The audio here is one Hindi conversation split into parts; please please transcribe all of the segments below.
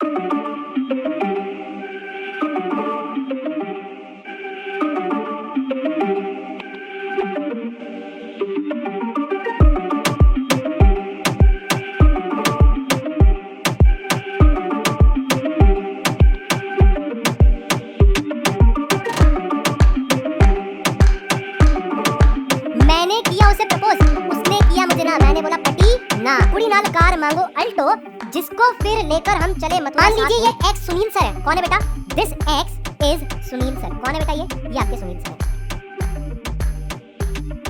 मैंने किया उसे प्रपोज, उसने किया मुझे ना। मैंने बोला पटी ना। कुड़ी नाल कार मांगो अल्टो, जिसको फिर लेकर हम चले मथुरा। मान लीजिए ये एक्स सुनील सर है। कौन है बेटा? This x is Sunil sir. कौन है बेटा? ये आपके सुनील सर है।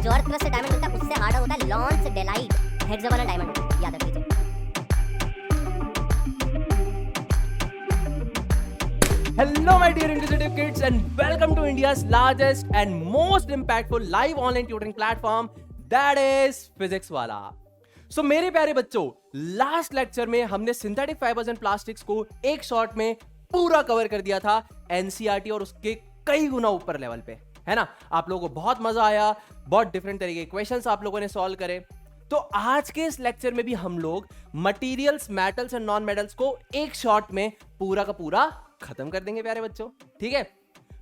जो अर्थ से डायमंड मिलता है उससे हार्डर होता है लॉन्स डेलाइट हेक्सागोनल डायमंड, याद रख लीजिए। Hello my dear inquisitive kids and welcome to India's largest and most impactful live online tutoring platform that is Physics Wala. So मेरे प्यारे बच्चों, लास्ट लेक्चर में हमने सिंथेटिक फाइबर्स एंड प्लास्टिक्स को एक शॉट में पूरा कवर कर दिया था एनसीईआरटी और उसके कई गुना ऊपर लेवल पे, है ना। आप लोगों को बहुत मजा आया, बहुत डिफरेंट तरीके के क्वेश्चंस आप लोगों ने सॉल्व करे। तो आज के इस लेक्चर में भी हम लोग materials, metals and non metals को एक शॉट में पूरा का पूरा खत्म कर देंगे प्यारे बच्चों, ठीक है।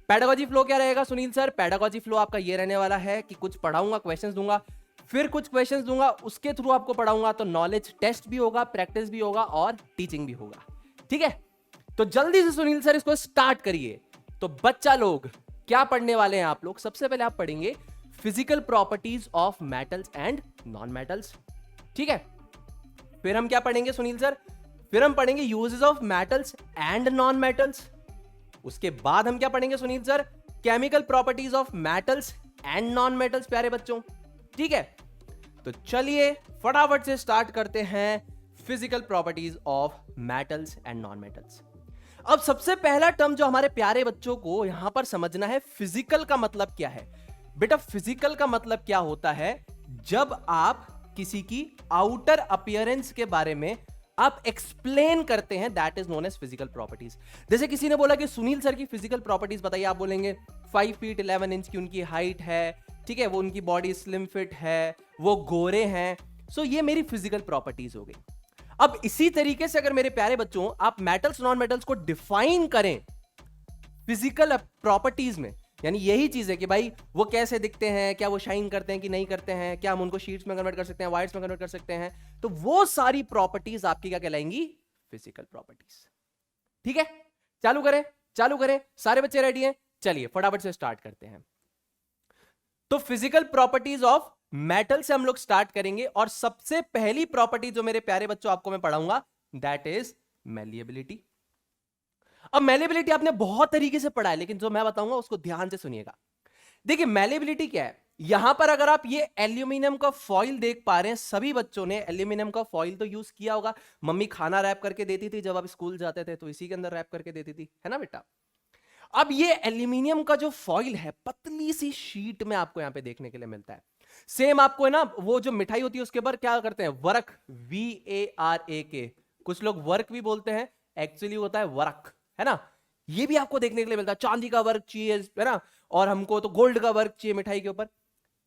पेडागोजी फ्लो क्या रहेगा सुनील सर? पेडागोजी फ्लो आपका ये रहने वाला है कि कुछ पढ़ाऊंगा, क्वेश्चंस दूंगा, फिर कुछ क्वेश्चंस दूंगा, उसके थ्रू आपको पढ़ाऊंगा, तो नॉलेज टेस्ट भी होगा, प्रैक्टिस भी होगा और टीचिंग भी होगा, ठीक है। तो जल्दी से सुनील सर इसको स्टार्ट करिए। तो बच्चा लोग क्या पढ़ने वाले हैं आप लोग? सबसे पहले आप पढ़ेंगे physical properties of metals and non metals, ठीक है। फिर हम क्या पढ़ेंगे सुनील सर? फिर हम पढ़ेंगे uses of metals and non metals. उसके बाद हम क्या पढ़ेंगे Sunil sir? Chemical properties of metals and non metals, प्यारे बच्चों, ठीक है। तो चलिए फटाफट से स्टार्ट करते हैं physical properties of metals and non metals. अब सबसे पहला टर्म जो हमारे प्यारे बच्चों को यहां पर समझना है, फिजिकल का मतलब क्या है। बेटा फिजिकल का मतलब क्या होता है? जब आप किसी की आउटर अपीयरेंस के बारे में आप एक्सप्लेन करते हैं, that is known as physical properties. जैसे किसी ने बोला कि सुनील सर की फिजिकल प्रॉपर्टीज बताइए, आप बोलेंगे 5 फीट 11 इंच की उनकी हाइट है, ठीक है, वो उनकी बॉडी स्लिम फिट है, वो गोरे हैं। सो ये मेरी फिजिकल प्रॉपर्टीज हो गई। अब इसी तरीके से अगर मेरे प्यारे बच्चों आप मेटल्स नॉन मेटल्स को डिफाइन करें फिजिकल प्रॉपर्टीज में, यानी यही चीज है कि भाई वो कैसे दिखते हैं, क्या वो शाइन करते हैं कि नहीं करते हैं, क्या हम उनको शीट्स में कन्वर्ट कर सकते हैं, वाइट्स में कन्वर्ट कर सकते हैं, तो वो सारी प्रॉपर्टीज आपकी क्या कहलाएंगी? फिजिकल प्रॉपर्टीज, ठीक है। चालू करें, चालू करें, सारे बच्चे रेडी हैं? चलिए फटाफट से स्टार्ट करते हैं। तो फिजिकल प्रॉपर्टीज ऑफ मेटल से हम लोग स्टार्ट करेंगे और सबसे पहली प्रॉपर्टी जो मेरे प्यारे बच्चों आपको मैं पढ़ाऊंगा दैट इज मैलिएबिलिटी। अब मैलिएबिलिटी आपने बहुत तरीके से पढ़ा है, लेकिन जो मैं बताऊंगा उसको ध्यान से सुनिएगा। देखिए मैलिएबिलिटी क्या है। यहां पर अगर आप ये एल्यूमिनियम का फॉइल देख पा रहे हैं, सभी बच्चों ने एल्यूमिनियम का फॉइल तो यूज किया होगा। मम्मी खाना रैप करके देती थी जब आप स्कूल जाते थे, तो इसी के अंदर रैप करके देती थी, है ना बेटा। अब ये एल्यूमिनियम का जो फॉइल है, पतली सी शीट में आपको यहां पे देखने के लिए मिलता है। सेम आपको है ना, वो जो मिठाई होती है उसके ऊपर क्या करते हैं? वर्क, VARAK, कुछ लोग वर्क भी बोलते हैं, एक्चुअली होता है वर्क, है ना। ये भी आपको देखने के लिए मिलता है। चांदी का वर्क चाहिए, है ना, और हमको तो गोल्ड का वर्क चाहिए मिठाई के ऊपर।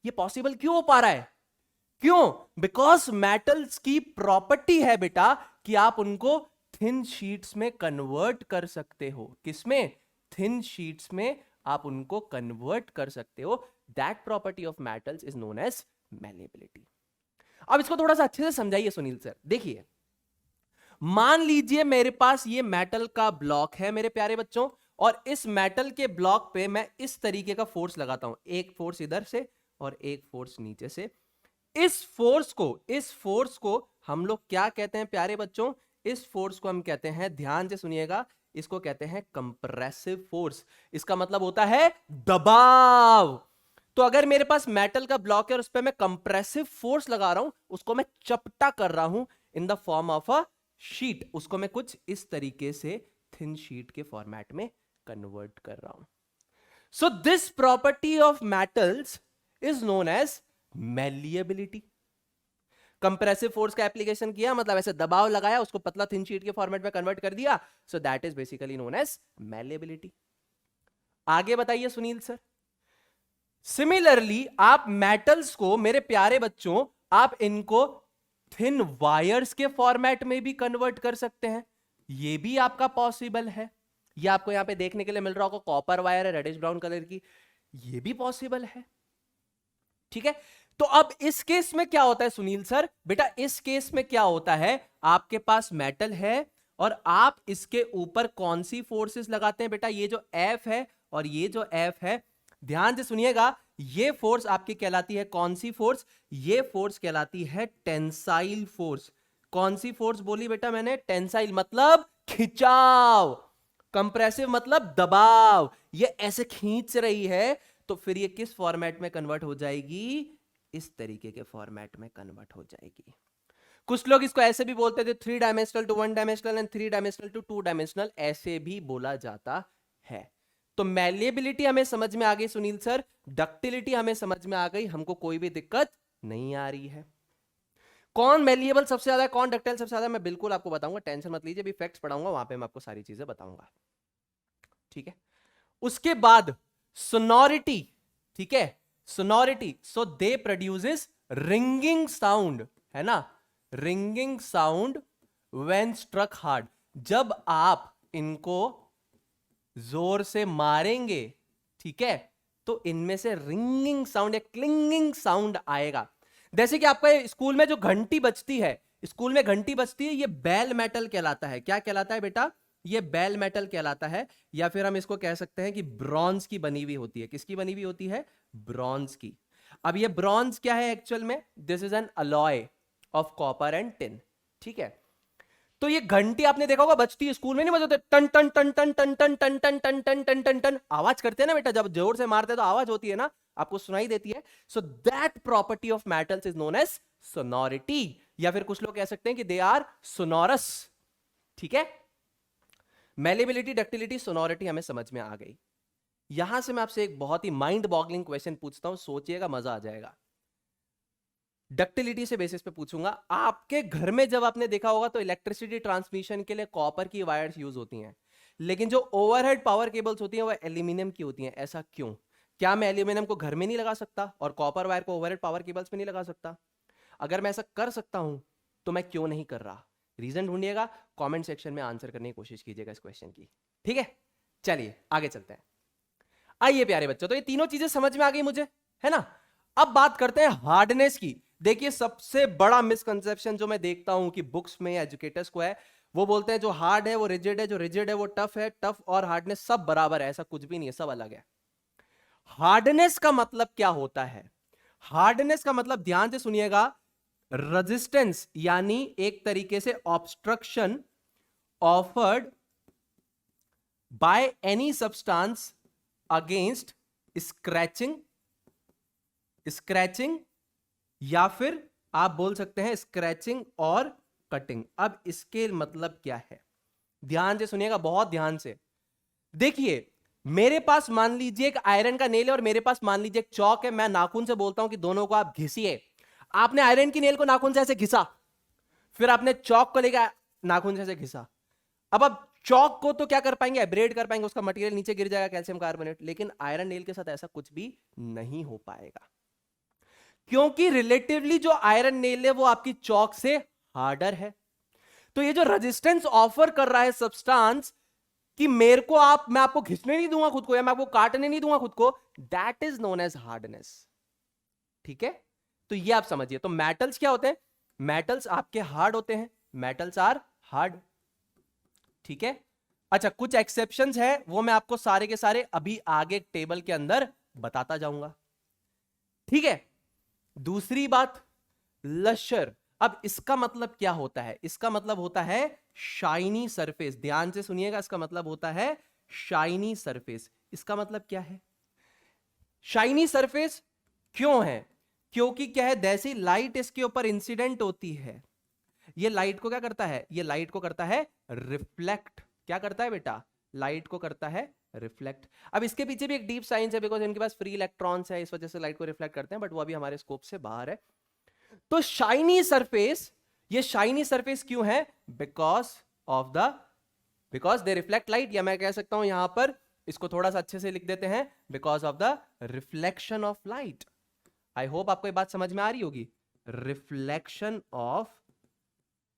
ये पॉसिबल क्यों हो पा रहा है? क्यों? बिकॉज मेटल्स की प्रॉपर्टी है बेटा कि आप उनको थिन शीट्स में कन्वर्ट कर सकते हो। किसमें? थिन शीट्स में आप उनको कन्वर्ट कर सकते हो। That property of metals is known as malleability. अब इसको थोड़ा सा अच्छे से समझाइए सुनील सर। देखिए मान लीजिए मेरे पास ये मेटल का ब्लॉक है मेरे प्यारे बच्चों, और इस मेटल के ब्लॉक पे मैं इस तरीके का फोर्स लगाता हूं, एक फोर्स इधर से और एक फोर्स नीचे से। इस फोर्स को हम लोग क्या कहते हैं प्यारे बच्चों? इस फोर्स को हम कहते हैं, ध्यान से सुनिएगा, इसको कहते हैं कंप्रेसिव फोर्स। इसका मतलब होता है दबाव। तो अगर मेरे पास मेटल का ब्लॉक है और उस पर मैं कंप्रेसिव फोर्स लगा रहा हूं, उसको मैं चपटा कर रहा हूं in the form of a sheet, उसको मैं कुछ इस तरीके से थिन शीट के फॉर्मेट में कन्वर्ट कर रहा हूं। So this property of metals is known as malleability. Compressive force का एप्लीकेशन किया, मतलब ऐसे दबाव लगाया, उसको पतला थिन शीट के फॉर्मेट में कन्वर्ट कर दिया। So that is basically known as malleability. आगे बताइए सुनील सर। सिमिलरली आप मेटल्स को मेरे प्यारे बच्चों, आप इनको थिन वायर्स के फॉर्मेट में भी कन्वर्ट कर सकते हैं। ये भी आपका पॉसिबल है। ये आपको यहां पे देखने के लिए मिल रहा होगा, कॉपर वायर है रेडिश ब्राउन कलर की, ये भी पॉसिबल है। ठीक है, तो अब इस केस में क्या होता है सुनील सर? बेटा इस केस में क्या होता है, आपके पास मेटल है और आप इसके ऊपर कौन सी फोर्सेस लगाते हैं? बेटा ये जो F है और ये जो F है, ध्यान से सुनिएगा, ये फोर्स आपकी कहलाती है कौन सी फोर्स? ये फोर्स कहलाती है टेंसाइल फोर्स। कौन सी फोर्स बोली बेटा मैंने? टेंसाइल मतलब खिंचाव, कंप्रेसिव मतलब दबाव। ये ऐसे खींच रही है, तो फिर ये किस फॉर्मेट में कन्वर्ट हो जाएगी? इस तरीके के फॉर्मेट में कन्वर्ट हो जाएगी। कुछ लोग इसको ऐसे भी बोलते थे, 3 dimensional to 1 dimensional and 3 dimensional to 2 dimensional, ऐसे भी बोला जाता है। तो मैलिएबिलिटी हमें समझ में आ गई सुनील सर, डक्टिलिटी हमें समझ में आ गई, हमको कोई भी दिक्कत नहीं आ रही है। कौन मैलिएबल सबसे ज्यादा है, कौन डक्टाइल सबसे ज्यादा, मैं बिल्कुल आपको बताऊंगा, टेंशन मत लीजिए, अभी फैक्ट्स पढ़ाऊंगा वहां पे मैं आपको सारी चीजें बताऊंगा। ठीक है, उसके बाद सोनोरिटी। ठीक है, sonority, so they produces ringing sound, है ना, ringing sound when struck hard. जब आप इनको जोर से मारेंगे, ठीक है, तो इनमें से रिंगिंग साउंड या क्लिंगिंग साउंड आएगा। जैसे कि आपका स्कूल में जो घंटी बजती है, स्कूल में घंटी बजती है, ये बेल मेटल कहलाता है। क्या कहलाता है बेटा? ये बेल मेटल कहलाता है, या फिर हम इसको कह सकते हैं कि ब्रॉन्ज की बनी हुई होती है। किसकी बनी हुई होती है? ब्रॉन्ज की। अब ये ब्रॉन्ज क्या है एक्चुअल में? This is an alloy of copper and tin. ठीक है, तो ये घंटी आपने देखा होगा बजती है, स्कूल में नहीं बजाते, टन टन टन टन टन टन टन टन टन टन टन टन टन आवाज करते हैं ना बेटा, जब जोर से मारते हैं तो आवाज होती है ना, आपको सुनाई देती है। So that property of metals is known as sonority, या फिर कुछ लोग कह सकते हैं कि दे आर सोनोरस। ठीक है, मैलिएबिलिटी, डक्टिलिटी, सोनोरिटी हमें समझ में आ गई। यहां से मैं आपसे एक बहुत ही माइंड बॉगलिंग क्वेश्चन पूछता हूं, सोचिएगा, मजा आ जाएगा। डक्टिलिटी से बेसिस पे पूछूंगा। आपके घर में जब आपने देखा होगा तो इलेक्ट्रिसिटी ट्रांसमिशन के लिए कॉपर की वायर्स यूज होती हैं, लेकिन जो ओवरहेड पावर केबल्स होती हैं वो एल्यूमिनियम की होती हैं। ऐसा क्यों? क्या मैं एल्यूमिनियम को घर में नहीं लगा सकता और कॉपर वायर को ओवरहेड पावर केबल्स में नहीं लगा सकता? अगर मैं ऐसा कर सकता हूं तो मैं क्यों नहीं कर रहा? रीजन ढूंढिएगा, कमेंट सेक्शन में आंसर करने की कोशिश कीजिएगा इस क्वेश्चन की। ठीक है, चलिए आगे चलते हैं। आइए प्यारे बच्चों, तो ये तीनों चीजें समझ में आ गई मुझे, है ना। अब बात करते हैं हार्डनेस की। देखिए सबसे बड़ा मिसकंसेप्शन जो मैं देखता हूं कि बुक्स में एजुकेटर्स को है, वो बोलते हैं जो हार्ड है वो रिजिड है, जो रिजिड है वो टफ है, टफ और हार्डनेस सब बराबर है। ऐसा कुछ भी नहीं है, सब अलग है। हार्डनेस का मतलब क्या होता है? हार्डनेस का मतलब, ध्यान से सुनिएगा, रेजिस्टेंस, यानी एक तरीके से obstruction offered by any substance against scratching, scratching, या फिर आप बोल सकते हैं स्क्रैचिंग और कटिंग। अब इसके मतलब क्या है? ध्यान से सुनिएगा, बहुत ध्यान से देखिए। मेरे पास मान लीजिए एक आयरन का नेल है और मेरे पास मान लीजिए एक चौक है। मैं नाखून से बोलता हूं कि दोनों को आप घिसिए। आपने आयरन की नेल को नाखून से ऐसे घिसा, फिर आपने चौक को लेकर नाखून से ऐसे घिसा। अब चौक को तो क्या कर पाएंगे? एब्रेड कर पाएंगे, उसका मटेरियल नीचे गिर जाएगा, कैल्शियम कार्बोनेट। लेकिन आयरन नेल के साथ ऐसा कुछ भी नहीं हो पाएगा, क्योंकि रिलेटिवली जो आयरन नेल है वो आपकी चौक से हार्डर है। तो ये जो रेजिस्टेंस ऑफर कर रहा है सब्सटेंस कि मेरे को मैं आपको घिसने नहीं दूंगा खुद को, या मैं आपको काटने नहीं दूंगा खुद को, that is known as hardness. ठीक है, तो ये आप समझिए। तो मेटल्स क्या होते हैं? मेटल्स आपके हार्ड होते हैं, मेटल्स आर हार्ड। ठीक है, अच्छा कुछ एक्सेप्शंस है, वो मैं आपको सारे के सारे अभी आगे टेबल के अंदर बताता जाऊंगा। ठीक है, दूसरी बात, लशर। अब इसका मतलब क्या होता है? इसका मतलब होता है शाइनी सरफेस। ध्यान से सुनिएगा, इसका मतलब होता है शाइनी सरफेस। इसका मतलब क्या है? शाइनी सरफेस क्यों है? क्योंकि क्या है, जैसी लाइट इसके ऊपर इंसिडेंट होती है, ये लाइट को क्या करता है? ये लाइट को करता है रिफ्लेक्ट। क्या करता है बेटा? लाइट को करता है रिफ्लेक्ट। अब इसके पीछे भी एक डीप साइंस है, बिकॉज इनके पास फ्री इलेक्ट्रॉन्स है, इस वजह से लाइट को रिफ्लेक्ट करते हैं, बट वो अभी हमारे स्कोप से बाहर है। तो शाइनी सरफेस, ये शाइनी सरफेस क्यों है? बिकॉज दे रिफ्लेक्ट लाइट, या मैं कह सकता हूं यहां पर इसको थोड़ा सा अच्छे से लिख देते हैं, because of the reflection of light. I hope आपको ये बात समझ में आ रही होगी, रिफ्लेक्शन ऑफ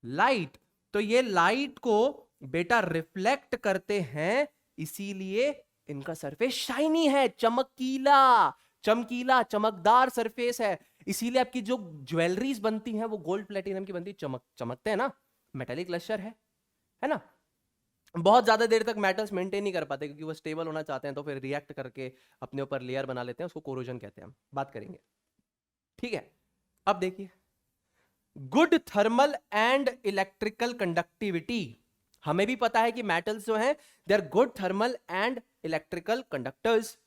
लाइट। तो ये लाइट को बेटा रिफ्लेक्ट करते हैं, इसीलिए इनका सरफेस शाइनी है, चमकीला चमकीला चमकदार सरफेस है। इसीलिए आपकी जो ज्वेलरीज बनती हैं वो गोल्ड प्लेटिनम की बनती है, चमकते हैं ना, मेटेलिक लश्यर है ना। बहुत ज्यादा देर तक मेटल्स मेंटेन नहीं कर पाते क्योंकि वो स्टेबल होना चाहते हैं, तो फिर रिएक्ट करके अपने ऊपर लेयर बना लेते हैं, उसको कोरोजन कहते हैं, हम बात करेंगे। ठीक है, अब देखिए good thermal and electrical conductivity. हमें भी पता है कि मेटल्स जो हैं they are good thermal and electrical conductors.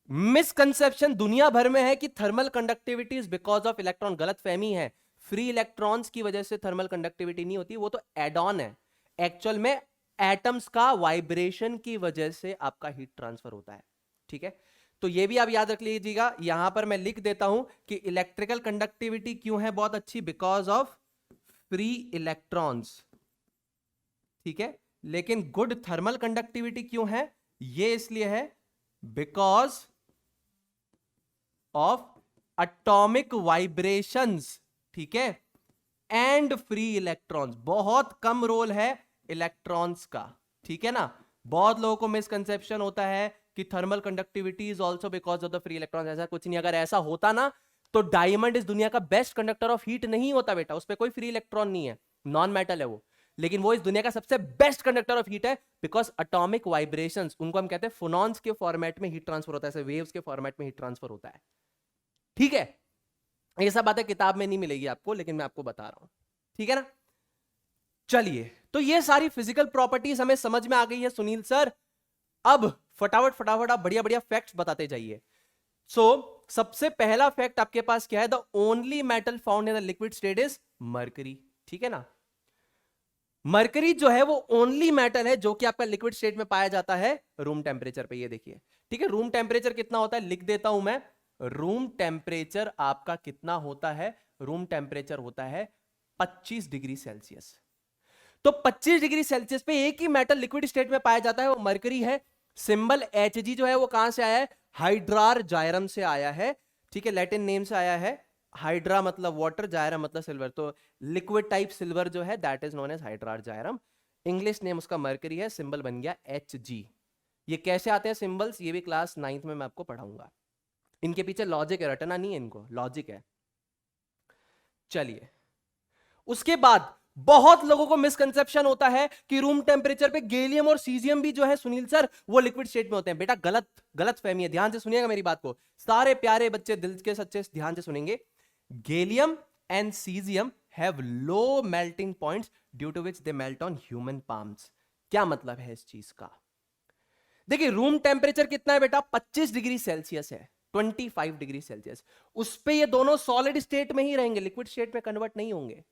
Misconception दुनिया भर में है कि thermal conductivity is because of electron, गलत फहमी है। फ्री इलेक्ट्रॉन्स की वजह से थर्मल कंडक्टिविटी नहीं होती, वो तो एड ऑन है। एक्चुअल में एटम्स का वाइब्रेशन की वजह से आपका हीट ट्रांसफर होता है। ठीक है, तो ये भी आप याद रख लीजिएगा। यहां पर मैं लिख देता हूं कि इलेक्ट्रिकल कंडक्टिविटी क्यों है बहुत अच्छी, बिकॉज ऑफ फ्री इलेक्ट्रॉन्स। ठीक है, लेकिन गुड थर्मल कंडक्टिविटी क्यों है, ये इसलिए है बिकॉज ऑफ एटॉमिक वाइब्रेशंस। ठीक है, एंड फ्री इलेक्ट्रॉन्स, बहुत कम रोल है इलेक्ट्रॉन्स का। ठीक है ना, बहुत लोगों को मिसकंसेप्शन होता है कि thermal conductivity is also because of the free electrons. ऐसा कुछ नहीं, अगर ऐसा होता ना तो डायमंड इस दुनिया का बेस्ट कंडक्टर ऑफ हीट नहीं होता बेटा, उस पर कोई फ्री इलेक्ट्रॉन नहीं है, नॉन मेटल है वो, लेकिन वो इस दुनिया का सबसे बेस्ट कंडक्टर ऑफ हीट है बिकॉज एटॉमिक वाइब्रेशंस, उनको हम कहते हैं फोनॉन्स के फॉर्मेट में हीट ट्रांसफर होता है, ऐसे वेव्स के फॉर्मेट में हीट ट्रांसफर होता है। ठीक है, ये सब बातें किताब में नहीं मिलेगी आपको, लेकिन मैं आपको बता रहा हूं। ठीक है ना, चलिए, तो ये सारी फिजिकल प्रॉपर्टीज हमें समझ में आ गई है सुनील सर। अब फटाफट फटाफट आप बढ़िया बढ़िया फैक्ट्स बताते जाइए। सबसे पहला फैक्ट आपके पास क्या है, the only metal found in the liquid state is mercury. ठीक है ना, मरकरी जो है वो ओनली मेटल है जो कि आपका लिक्विड स्टेट में पाया जाता है रूम टेम्परेचर पे। ये देखिए, ठीक है, रूम टेम्परेचर कितना होता है लिख देता हूं मैं। रूम टेम्परेचर आपका कितना होता है, रूम टेम्परेचर होता है 25 डिग्री सेल्सियस। तो 25 डिग्री सेल्सियस पे एक ही मेटल लिक्विड स्टेट में पाया जाता है, वो मरकरी है। सिंबल Hg जो है वो कहां से आया है, हाइड्रार जायरम से आया है। ठीक है, लैटिन नेम से आया है। हाइड्रा मतलब वाटर, जायरम मतलब सिल्वर, तो लिक्विड टाइप सिल्वर जो है that is known as hydrargyrum. English name उसका मरकरी है, सिंबल बन गया Hg। ये कैसे आते हैं सिंबल्स, ये भी क्लास 9th में मैं आपको पढ़ाऊंगा। इनके पीछे लॉजिक है, रटना नहीं है इनको, लॉजिक है। चलिए, उसके बाद बहुत लोगों को मिसकंसेप्शन होता है कि रूम टेम्परेचर पे गैलियम और सीजियम भी जो है सुनील सर वो लिक्विड स्टेट में होते हैं। बेटा गलत फहमी है, ध्यान से सुनिएगा मेरी बात को, सारे प्यारे बच्चे दिल के सच्चे ध्यान से सुनेंगे। Gallium and caesium have low melting points due to which they melt on human palms. क्या मतलब है इस चीज का, देखिए रूम टेम्परेचर कितना है बेटा, 25 डिग्री सेल्सियस है, 25 डिग्री सेल्सियस। उस पे ये दोनों सॉलिड स्टेट में ही रहेंगे, लिक्विड स्टेट में कन्वर्ट नहीं होंगे।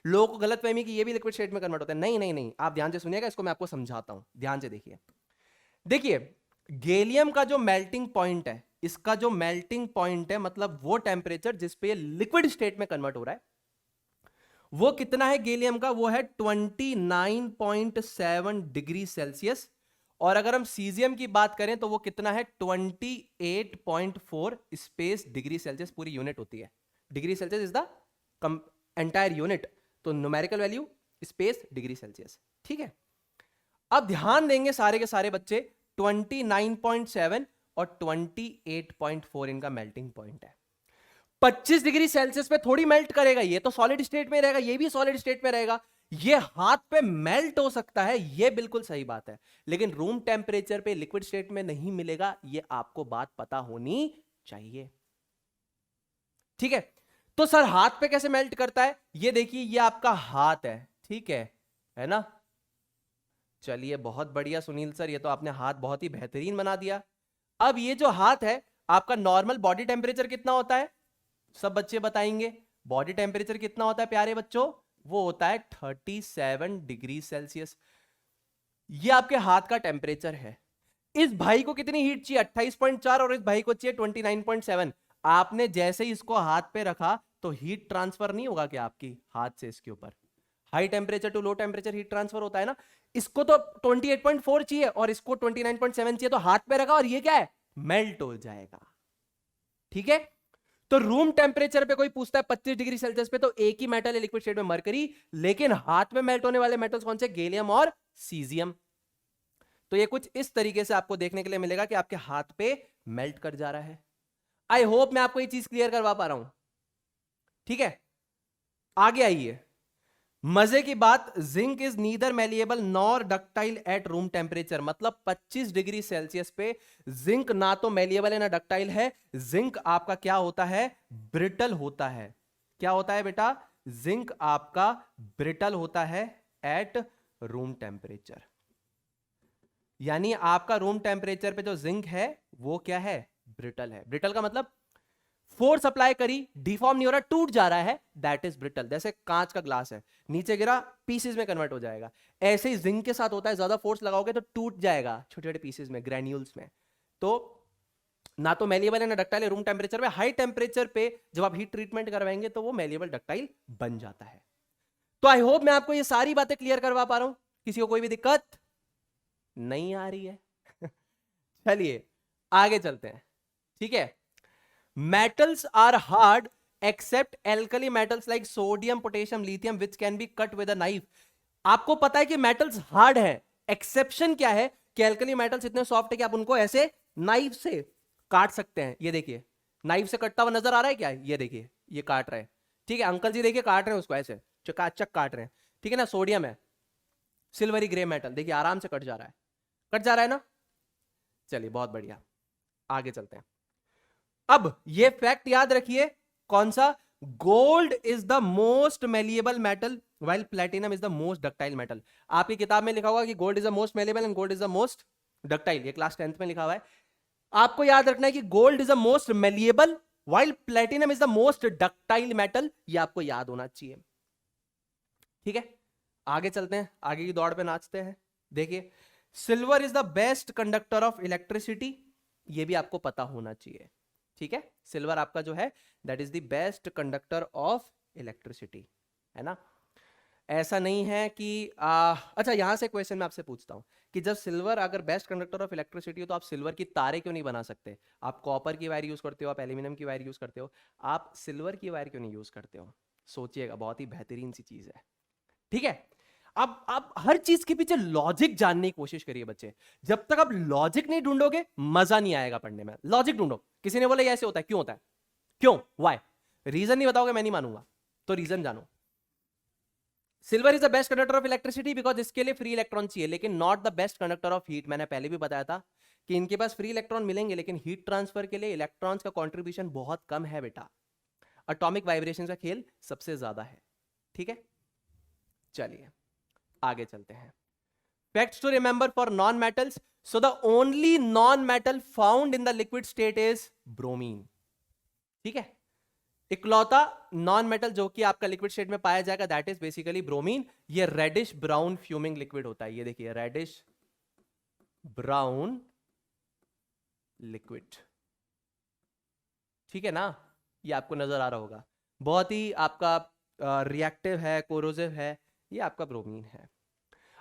लोगों को गलत फहमी कि ये भी लिक्विड स्टेट में कन्वर्ट होता है, नहीं नहीं नहीं, आप ध्यान से सुनिएगा, इसको मैं आपको समझाता हूं, ध्यान से देखिए। देखिए गैलियम का जो मेल्टिंग पॉइंट है, इसका जो मेल्टिंग पॉइंट है मतलब वो टेम्परेचर जिस पे लिक्विड स्टेट में कन्वर्ट हो रहा है, वो कितना है गैलियम का, वो है 29.7 डिग्री सेल्सियस। और अगर हम सीजियम की बात करें तो वो कितना है, 28.4 स्पेस डिग्री सेल्सियस पूरी यूनिट होती है। Degree Celsius is the entire unit, तो numerical value space degree Celsius. ठीक है, अब ध्यान देंगे सारे के सारे बच्चे, 29.7 और 28.4 इनका मेल्टिंग पॉइंट है। 25 डिग्री सेल्सियस पे थोड़ी मेल्ट करेगा, ये तो सॉलिड स्टेट में रहेगा, ये भी सॉलिड स्टेट में रहेगा। ये हाथ पे मेल्ट हो सकता है, ये बिल्कुल सही बात है, लेकिन रूम टेम्परेचर पे लिक्विड स्टेट में नहीं मिलेगा, ये आपको बात पता होनी चाहिए। ठीक है, तो सर हाथ पे कैसे मेल्ट करता है, ये देखिए, ये आपका हाथ है, ठीक है ना। चलिए बहुत बढ़िया सुनील सर, ये तो आपने हाथ बहुत ही बेहतरीन बना दिया। अब ये जो हाथ है, आपका नॉर्मल बॉडी टेम्परेचर कितना होता है, सब बच्चे बताएंगे। बॉडी टेम्परेचर कितना होता है प्यारे बच्चों, वो होता है 37 डिग्री सेल्सियस। ये आपके हाथ का टेम्परेचर है। इस भाई को कितनी हीट चाहिए, 28.4, और इस भाई को चाहिए 29.7। आपने जैसे ही इसको हाथ पे रखा तो हीट ट्रांसफर नहीं होगा क्या आपकी हाथ से इसके ऊपर, high temperature to low temperature heat transfer होता है ना। इसको तो 28.4 चाहिए और इसको 29.7 चाहिए, तो हाथ पे रखा और ये क्या है, मेल्ट हो जाएगा। ठीक है, तो रूम टेम्परेचर पे कोई पूछता है 25 डिग्री सेल्सियस पे, तो एक ही मेटल है लिक्विड स्टेट में, मरकरी, लेकिन हाथ में मेल्ट होने वाले मेटल्स कौन से? गैलियम और सीजियम। तो ये कुछ इस तरीके से आपको देखने के लिए मिलेगा कि आपके हाथ पे मेल्ट कर जा रहा है। आई होप मैं आपको ये चीज क्लियर करवा पा रहा हूं, ठीक है। आगे आइए, मजे की बात, zinc is neither malleable nor ductile at room temperature. मतलब 25 डिग्री सेल्सियस पे जिंक ना तो मेलिएबल है ना डक्टाइल है। जिंक आपका क्या होता है? ब्रिटल होता है। क्या होता है बेटा? जिंक आपका ब्रिटल होता है एट रूम टेम्परेचर। यानी आपका रूम टेम्परेचर पे जो जिंक है वो क्या है? ब्रिटल है। ब्रिटल का मतलब फोर्स अप्लाई करी, डिफॉर्म नहीं हो रहा, टूट जा रहा है, दैट इज ब्रिटल। जैसे कांच का ग्लास है, नीचे गिरा, पीसेस में कन्वर्ट हो जाएगा। ऐसे ही जिंक के साथ होता है, ज्यादा फोर्स लगाओगे तो टूट जाएगा छोटे छोटे पीसेस में, ग्रैन्यूल्स में। तो ना तो मेलिएबल है ना डक्टाइल है रूम टेम्परेचर पे। हाई टेम्परेचर पे जब आप हीट ट्रीटमेंट करवाएंगे तो वो मेलिएबल डक्टाइल बन जाता है। तो आई होप मैं आपको ये सारी बातें क्लियर करवा पा रहा हूं, किसी को कोई भी दिक्कत नहीं आ रही है? चलिए आगे चलते हैं, ठीक है। Metals are hard except alkali metals like sodium, potassium, lithium which can be cut with a knife. आपको पता है कि मेटल्स हार्ड है, एक्सेप्शन क्या है कि अल्कली मेटल्स इतने सॉफ्ट है कि आप उनको ऐसे नाइफ से काट सकते हैं। ये देखिए, नाइफ से कटता हुआ नजर आ रहा है क्या? ये देखिए, ये काट रहे हैं, ठीक है। अंकल जी देखिए काट रहे हैं उसको, ऐसे चकाचक काट रहे हैं, ठीक है ना। सोडियम है, सिल्वरी ग्रे मेटल, देखिए आराम से कट जा रहा है, कट जा रहा है ना। चलिए बहुत बढ़िया, आगे चलते हैं। अब ये फैक्ट याद रखिए, कौन सा? Gold is the most malleable metal while platinum is the most ductile metal. आपकी किताब में लिखा होगा कि gold is the most malleable and gold is the most ductile, ये क्लास 10th में लिखा हुआ है। आपको याद रखना है कि gold is the most malleable while platinum is the most ductile metal, ये आपको याद होना चाहिए, ठीक है। आगे चलते हैं, आगे की दौड़ पे नाचते हैं। देखिए, silver is the best conductor of electricity, ये भी आपको पता होना चाहिए, ठीक है। सिल्वर आपका जो है that is the best conductor of electricity, है ना। ऐसा नहीं है कि अच्छा, यहां से क्वेश्चन मैं आपसे पूछता हूं कि जब सिल्वर अगर बेस्ट कंडक्टर ऑफ इलेक्ट्रिसिटी हो तो आप सिल्वर की तारे क्यों नहीं बना सकते? आप कॉपर की वायर यूज करते हो, आप एल्यूमिनियम की वायर यूज करते हो, आप सिल्वर की वायर क्यों नहीं यूज करते हो? सोचिएगा, बहुत ही बेहतरीन सी चीज है, ठीक है। अब आप हर चीज के पीछे लॉजिक जानने की कोशिश करिए बच्चे। जब तक आप लॉजिक नहीं ढूंढोगे मजा नहीं आएगा पढ़ने में। लॉजिक ढूंढो। किसी ने बोला ये ऐसे होता है, क्यों होता है? क्यों? व्हाई? रीजन नहीं बताओगे मैं नहीं मानूंगा, तो रीजन जानो। Silver is the best conductor of electricity because इसके लिए फ्री इलेक्ट्रॉन चाहिए, लेकिन not the best conductor of heat. मैंने पहले भी बताया था कि इनके पास फ्री इलेक्ट्रॉन मिलेंगे, लेकिन हीट ट्रांसफर के लिए इलेक्ट्रॉन्स का कॉन्ट्रीब्यूशन बहुत कम है बेटा। एटॉमिक वाइब्रेशन का खेल सबसे ज्यादा है, ठीक है। चलिए आगे चलते हैं। Facts to remember for non metals. So the only non metal found in the liquid state is bromine, ठीक है। इकलौता नॉन मेटल जो कि आपका लिक्विड स्टेट में पाया जाएगा दैट इज बेसिकली ब्रोमीन। ये रेडिश ब्राउन फ्यूमिंग लिक्विड होता है, ये देखिए रेडिश ब्राउन लिक्विड, ठीक है ना। ये आपको नजर आ रहा होगा, बहुत ही आपका रिएक्टिव है, कोरोसिव है, ये आपका ब्रोमीन है।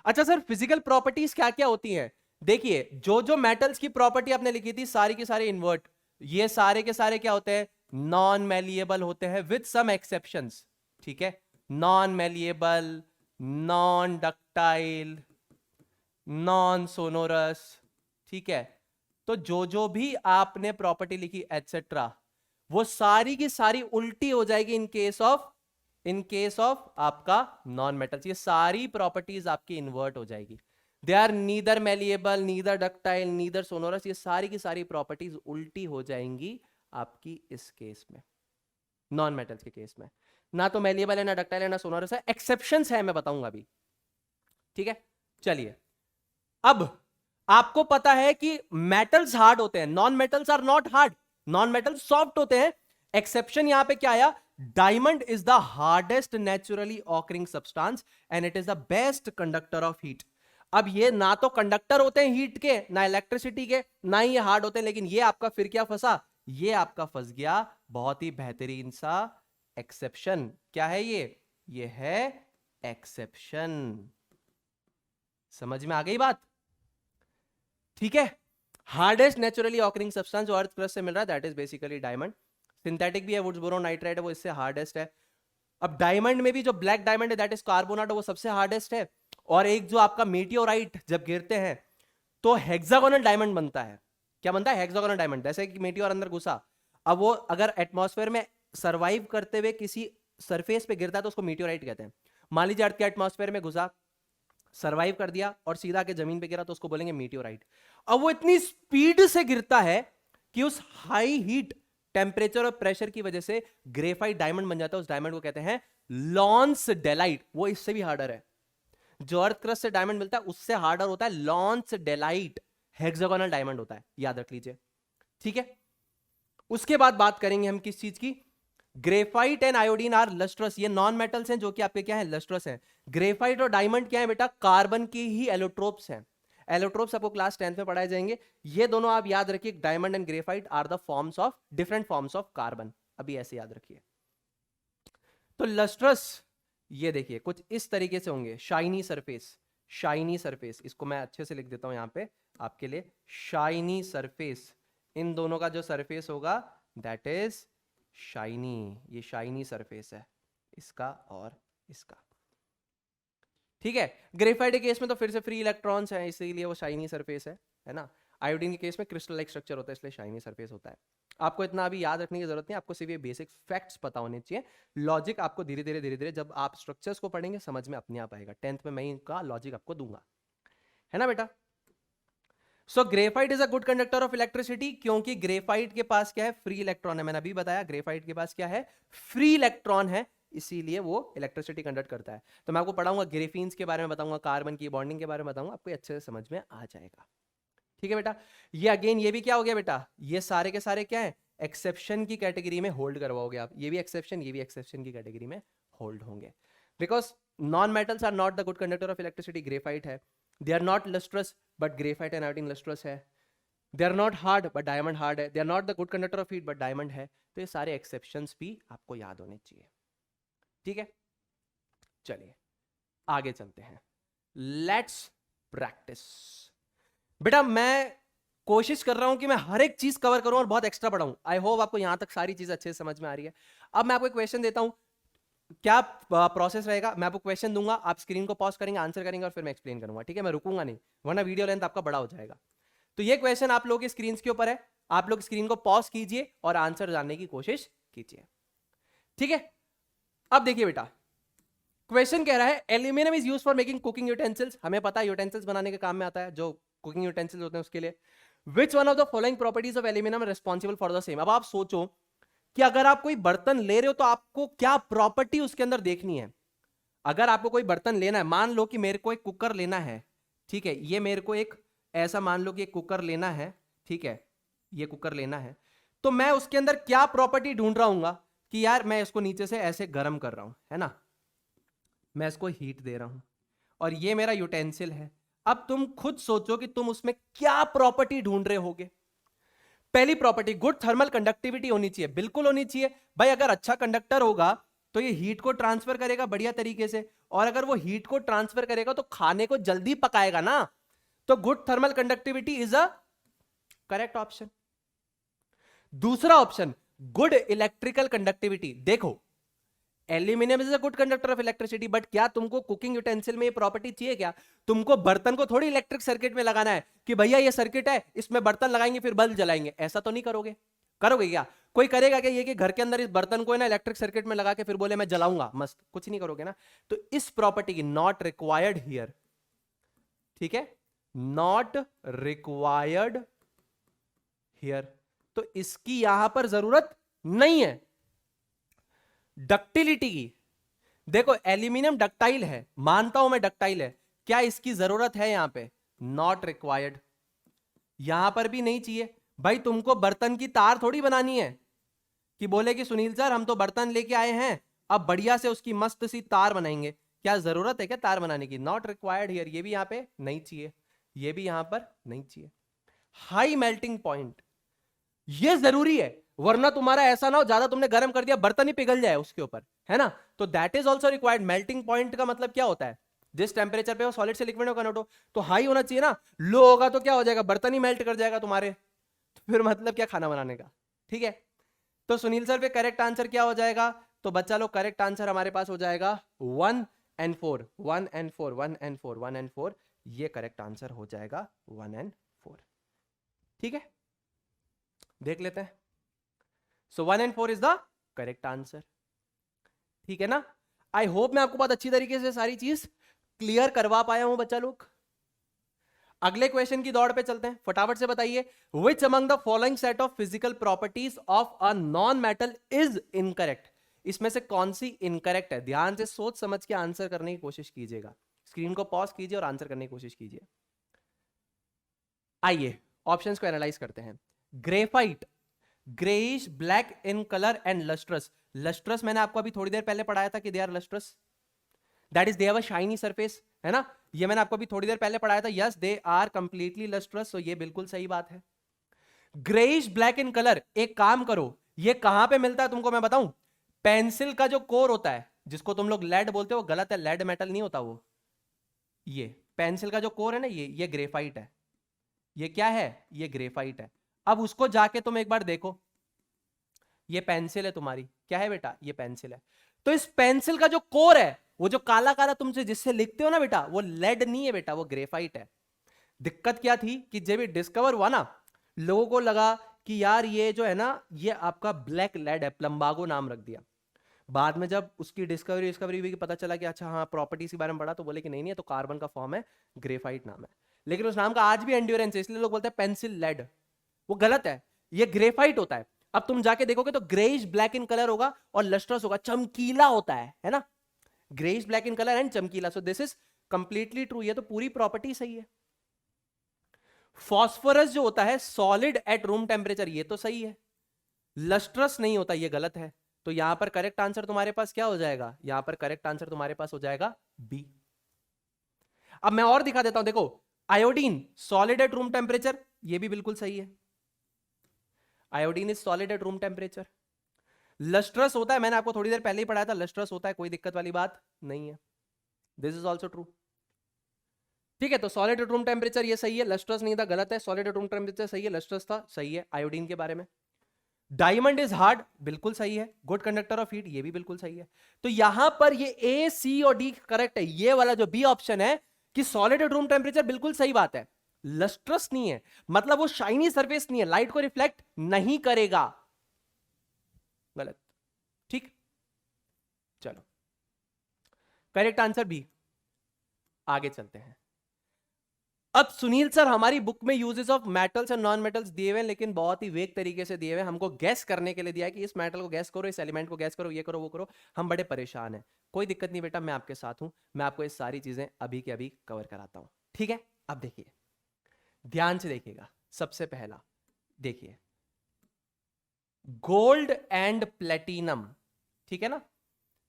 अच्छा सर, फिजिकल प्रॉपर्टीज क्या क्या होती हैं? देखिए, जो जो मेटल्स की प्रॉपर्टी आपने लिखी थी सारी की सारी इन्वर्ट, ये सारे के सारे क्या होते हैं? नॉन मेलिएबल होते हैं विद सम एक्सेप्शंस, ठीक है। Non malleable, non ductile, non sonorous, ठीक है। तो जो जो भी आपने प्रॉपर्टी लिखी एटसेट्रा, वो सारी की सारी उल्टी हो जाएगी इन केस ऑफ आपका नॉन मेटल्स। ये सारी प्रॉपर्टीज आपकी इन्वर्ट हो जाएगी। They are neither malleable, neither ductile, neither sonorous, ये सारी की सारी प्रॉपर्टीज उल्टी हो जाएंगी आपकी इस केस में, नॉन मेटल्स के केस में। ना तो मेलिएबल है, ना डक्टाइल है, ना सोनोरस है। एक्सेप्शंस है, मैं बताऊंगा अभी, ठीक है। चलिए, अब आपको पता है कि मेटल्स हार्ड होते हैं, non metals are not hard, non metals soft होते हैं। एक्सेप्शन यहां पे क्या आया? Diamond is the hardest naturally occurring substance and it is the best conductor of heat. अब ये ना तो कंडक्टर होते हैं हीट के, ना इलेक्ट्रिसिटी के, ना ही ये हार्ड होते हैं, लेकिन ये आपका फिर क्या फंसा? ये आपका फंस गया बहुत ही बेहतरीन सा एक्सेप्शन। क्या है ये है एक्सेप्शन। समझ में आ गई बात? ठीक है। हार्डेस्ट नेचुरली ऑकरिंग सब्सटेंस जो अर्थ क्रस्ट से मिल रहा है that is basically diamond. Synthetic भी है, वुड्स बोरोन नाइट्राइड है, वो इससे हार्डेस्ट है। अब डायमंड में भी जो ब्लैक डायमंड है दैट इज कार्बोनाट, वो सबसे हार्डेस्ट है। और एक जो आपका मेटियोराइट जब गिरते हैं तो हेक्सागोनल डायमंड बनता है। क्या बनता है? Hexagonal diamond. जैसे कि मेटियोर अंदर घुसा, अब वो अगर एटमॉस्फेयर में सरवाइव करते हुए किसी सरफेस पे गिरता है तो उसको मेटियोराइट कहते हैं। मान लीजिए अर्थ के एटमॉस्फेयर में घुसा, सरवाइव कर दिया और सीधा के जमीन पे गिरा तो उसको बोलेंगे मेटियोराइट। अब वो इतनी स्पीड से गिरता है कि उस हाई हीट टेम्परेचर और प्रेशर की वजह से ग्रेफाइट डायमंड बन जाता है। उस डायमंड को कहते हैं लॉन्सडेलाइट। वो इससे भी हार्डर है। जो अर्थ क्रस्ट से डायमंड मिलता है उससे हार्डर होता है लॉन्सडेलाइट, हेक्सागोनल डायमंड होता है, याद रख लीजिए। ठीक है, उसके बाद बात करेंगे हम किस चीज की? Graphite and iodine are lustrous. ये नॉन मेटल्स हैं जो कि आपके क्या है? लस्ट्रस हैं। ग्रेफाइट और डायमंड क्या है बेटा? कार्बन की ही एलोट्रोप्स हैं। एलोट्रोप्स आपको क्लास 10th में पढ़ाए जाएंगे। ये दोनों आप याद रखिए, diamond and graphite are the forms of different forms of carbon. अभी ऐसे याद रखिए। तो लस्ट्रस ये देखिए कुछ इस तरीके से होंगे, शाइनी सरफेस। शाइनी सरफेस, इसको मैं अच्छे से लिख देता हूं यहां पे आपके लिए। शाइनी सरफेस, इन दोनों का जो सरफेस होगा दैट इज शाइनी। ये शाइनी सरफेस है इसका और इसका। ठीक है, ग्रेफाइट के केस में तो फिर से फ्री इलेक्ट्रॉन्स हैं, इसीलिए वो शाइनी सरफेस है ना। आयोडीन के केस में क्रिस्टल लाइक स्ट्रक्चर होता है, इसलिए शाइनी सरफेस होता है। आपको इतना अभी याद रखने की जरूरत नहीं, आपको सिर्फ ये बेसिक फैक्ट्स पता होने चाहिए। लॉजिक आपको धीरे धीरे जब आप स्ट्रक्चर्स को पढ़ेंगे समझ में अपने आप आएगा। 10th में मैं इनका लॉजिक आपको दूंगा, है ना बेटा। So graphite is a good conductor of electricity, क्योंकि ग्रेफाइट के पास क्या है? फ्री इलेक्ट्रॉन है। मैंने अभी बताया ग्रेफाइट के पास क्या है? फ्री इलेक्ट्रॉन है, इसीलिए वो इलेक्ट्रिसिटी कंडक्ट करता है। तो मैं आपको पढ़ाऊंगा ग्रेफीन्स के बारे में, बताऊंगा कार्बन की बॉन्डिंग के बारे में बताऊंगा, आपको अच्छे से समझ में आ जाएगा। ठीक है बेटा। ये अगेन ये भी क्या हो गया बेटा? ये सारे के सारे क्या है? एक्सेप्शन की कैटेगरी में होल्ड करवाओगे आप। ये भी एक्सेप्शन, ये भी एक्सेप्शन की कैटेगरी में होल्ड होंगे, because non metals are not the good conductor of electricity. Graphite है, they are not lustrous but graphite and iodine lustrous है। They are not hard but diamond hard है। They are not the good conductor of heat but diamond है। तो ये सारे एक्सेप्शंस भी आपको याद होने चाहिए। ठीक है, चलिए आगे चलते हैं। Let's practice. बेटा मैं कोशिश कर रहा हूं कि मैं हर एक चीज कवर करूं और बहुत एक्स्ट्रा पढ़ाऊं। आई होप आपको यहां तक सारी चीज अच्छे से समझ में आ रही है। अब मैं आपको एक क्वेश्चन देता हूं, क्या प्रोसेस रहेगा? मैं आपको क्वेश्चन दूंगा, आप स्क्रीन को पॉज करेंगे, आंसर करेंगे और फिर मैं एक्सप्लेन करूंगा। ठीक है, मैं रुकूंगा नहीं वरना वीडियो लेंथ आपका बड़ा हो जाएगा। तो ये क्वेश्चन आप लोगों की स्क्रीन के ऊपर है, आप लोग स्क्रीन को पॉज कीजिए और आंसर जानने की कोशिश कीजिए। ठीक है, अब देखिए बेटा, क्वेश्चन कह रहा है aluminium is used for making cooking utensils. हमें पता है यूटेंसिल्स बनाने के काम में आता है, जो कुकिंग यूटेंसिल्स होते हैं उसके लिए। Which one of the following properties of aluminium responsible for the same. अब आप सोचो कि अगर आप कोई बर्तन ले रहे हो तो आपको क्या प्रॉपर्टी उसके अंदर देखनी है। अगर आपको कोई बर्तन लेना है, मान लो कि मेरे को एक कुकर लेना है, ठीक है, ये मेरे को एक ऐसा मान लो कि एक कुकर लेना है, ठीक है, ये कुकर लेना है, तो मैं उसके अंदर क्या प्रॉपर्टी ढूंढ रहा हूं कि यार मैं इसको नीचे से ऐसे गर्म कर रहा हूं, है ना, मैं इसको हीट दे रहा हूं और ये मेरा यूटेंसिल है। अब तुम खुद सोचो कि तुम उसमें क्या प्रॉपर्टी ढूंढ रहे होगे। पहली प्रॉपर्टी, गुड थर्मल कंडक्टिविटी होनी चाहिए, बिल्कुल होनी चाहिए भाई। अगर अच्छा कंडक्टर होगा तो ये हीट को ट्रांसफर करेगा बढ़िया तरीके से, और अगर वो हीट को ट्रांसफर करेगा तो खाने को जल्दी पकाएगा ना। तो good thermal conductivity is a correct option. दूसरा ऑप्शन, गुड इलेक्ट्रिकल कंडक्टिविटी। देखो aluminium is a good conductor of electricity, but क्या तुमको कुकिंग यूटेंसिल में ये प्रॉपर्टी चाहिए क्या? तुमको बर्तन को थोड़ी इलेक्ट्रिक सर्किट में लगाना है कि भैया ये सर्किट है, इसमें बर्तन लगाएंगे फिर बल्ब जलाएंगे, ऐसा तो नहीं करोगे। करोगे क्या? कोई करेगा क्या ये कि घर के अंदर इस बर्तन को ना इलेक्ट्रिक सर्किट में लगा के फिर बोले मैं जलाऊंगा मस्त? कुछ नहीं करोगे ना। तो इस प्रॉपर्टी की नॉट रिक्वायर्ड हियर, ठीक है, नॉट रिक्वायर्ड हियर, तो इसकी यहां पर जरूरत नहीं है। डक्टिलिटी की, देखो एल्यूमिनियम डक्टाइल है, मानता हूं मैं डक्टाइल है, क्या इसकी जरूरत है यहां पे? Not required. यहां पर भी नहीं चाहिए भाई। तुमको बर्तन की तार थोड़ी बनानी है कि बोले कि सुनील सर हम तो बर्तन लेके आए हैं, अब बढ़िया से उसकी मस्त सी तार बनाएंगे। क्या जरूरत है क्या तार बनाने की? Not required here. ये भी यहां पे नहीं चाहिए, ये भी यहां पर नहीं चाहिए। हाई मेल्टिंग पॉइंट, ये जरूरी है, वरना तुम्हारा ऐसा ना हो ज्यादा तुमने गर्म कर दिया बर्तन ही पिघल जाए उसके ऊपर, है ना। तो that is also required. Melting point का मतलब क्या होता है? जिस टेम्परेचर पे वो सॉलिड से लिक्विड में कन्वर्ट हो, तो हाई होना चाहिए ना। लो होगा तो क्या हो जाएगा? बर्तन ही मेल्ट कर जाएगा तुम्हारे, तो फिर मतलब क्या खाना बनाने का। ठीक है, तो सुनील सर पे करेक्ट आंसर क्या हो जाएगा? तो बच्चा लोग करेक्ट आंसर हमारे पास हो जाएगा 1 and 4, 1 and 4, 1 and 4, 1 and 4। ये करेक्ट आंसर हो जाएगा 1 and 4। ठीक है, देख लेते हैं। सो 1 and 4 is the correct answer. ठीक है ना? आई होप मैं आपको बहुत अच्छी तरीके से सारी चीज क्लियर करवा पाया हूं बच्चा लोग। अगले क्वेश्चन की दौड़ पे चलते हैं, फटाफट से बताइए। Which among the following set of physical properties of a non metal is incorrect? इसमें से कौन सी इनकरेक्ट है? ध्यान से सोच समझ के आंसर करने की कोशिश कीजिएगा। स्क्रीन को पॉज कीजिए और आंसर करने की कोशिश कीजिए। आइए ऑप्शंस को एनालाइज करते हैं। Graphite, greyish black in colour and lustrous. Lustrous मैंने आपको अभी थोड़ी देर पहले पढ़ाया था कि they are lustrous, that is they have a shiny surface, है ना? ये मैंने आपको अभी थोड़ी देर पहले पढ़ाया था। Yes, they are completely lustrous, तो ये बिल्कुल सही बात है। ग्रेइश ब्लैक इन कलर, एक काम करो, ये कहां पे मिलता है तुमको मैं बताऊं? पेंसिल का जो कोर होता है, जिसको तुम लोग लेड बोलते हो, गलत है, लेड मेटल नहीं होता वो। ये पेंसिल का जो कोर है ना, ये ग्रेफाइट है। ये क्या है? ये ग्रेफाइट है। अब उसको जाके तुम एक बार देखो, ये पेंसिल है तुम्हारी, क्या है बेटा? ये पेंसिल है। तो इस पेंसिल का जो कोर है, वो जो काला काला तुमसे जिससे लिखते हो ना बेटा, वो लेड नहीं है बेटा, वो ग्रेफाइट है। दिक्कत क्या थी कि जब ये डिस्कवर हुआ ना, लोगों को लगा कि यार ये जो है ना, ये आपका ब्लैक लेड है, प्लम्बागो नाम रख दिया। बाद में जब उसकी डिस्कवरी हुई, पता चला कि अच्छा हाँ प्रॉपर्टीज के बारे में पढ़ा, तो बोले कि नहीं नहीं, तो कार्बन का फॉर्म है, ग्रेफाइट नाम है। लेकिन उस नाम का आज भी एंड्योरेंस है, इसलिए लोग बोलते हैं पेंसिल लेड। वो गलत है, ये ग्रेफाइट होता है। अब तुम जाके देखोगे तो ग्रेइश ब्लैक इन कलर होगा और लस्ट्रस होगा, चमकीला होता है ना? Greyish black in colour and चमकीला, so this is completely true. ये तो पूरी प्रॉपर्टी सही है। फॉस्फोरस जो होता है सॉलिड एट रूम टेम्परेचर, ये तो सही है। लस्ट्रस नहीं होता, ये गलत है। तो यहां पर करेक्ट आंसर तुम्हारे पास क्या हो जाएगा? यहां पर करेक्ट आंसर तुम्हारे पास हो जाएगा बी। अब मैं और दिखा देता हूं, देखो, iodine solid at room temperature, ये भी बिल्कुल सही है। Iodine is solid at room temperature. Lustrous होता है, मैंने आपको थोड़ी देर पहले ही पढ़ाया था, लस्ट्रस होता है, कोई दिक्कत वाली बात नहीं है। This is also true. ठीक है, तो सॉलिड एट रूम टेम्परेचर ये सही है, लस्ट्रस नहीं था, गलत है। सॉलिड एट रूम टेम्परेचर सही है, लस्ट्रस था, सही है। आयोडीन के बारे में, डायमंड इज हार्ड, बिल्कुल सही है। गुड कंडक्टर ऑफ हीट, ये भी बिल्कुल सही है। तो यहां पर ये ए, सी और डी करेक्ट है। ये वाला जो बी ऑप्शन है कि सॉलिड एट रूम टेम्परेचर, बिल्कुल सही बात है। लस्ट्रस नहीं है, मतलब वो शाइनी सरफेस नहीं है, लाइट को रिफ्लेक्ट नहीं करेगा, गलत। ठीक, चलो करेक्ट आंसर बी। आगे चलते हैं। अब सुनील सर, हमारी बुक में यूजेस ऑफ मेटल्स और नॉन मेटल्स दिए हुए हैं, लेकिन बहुत ही वेग तरीके से दिए हुए हैं। हमको गैस करने के लिए दिया है कि इस मेटल को गैस करो, इस एलिमेंट को गैस करो, ये करो, वो करो। हम बड़े परेशान हैं। कोई दिक्कत नहीं बेटा, मैं आपके साथ हूं, मैं आपको ये सारी चीजें अभी के अभी कवर कराता हूं। ठीक है, अब देखिए, ध्यान से देखिएगा। सबसे पहला देखिए, गोल्ड एंड प्लेटिनम, ठीक है ना?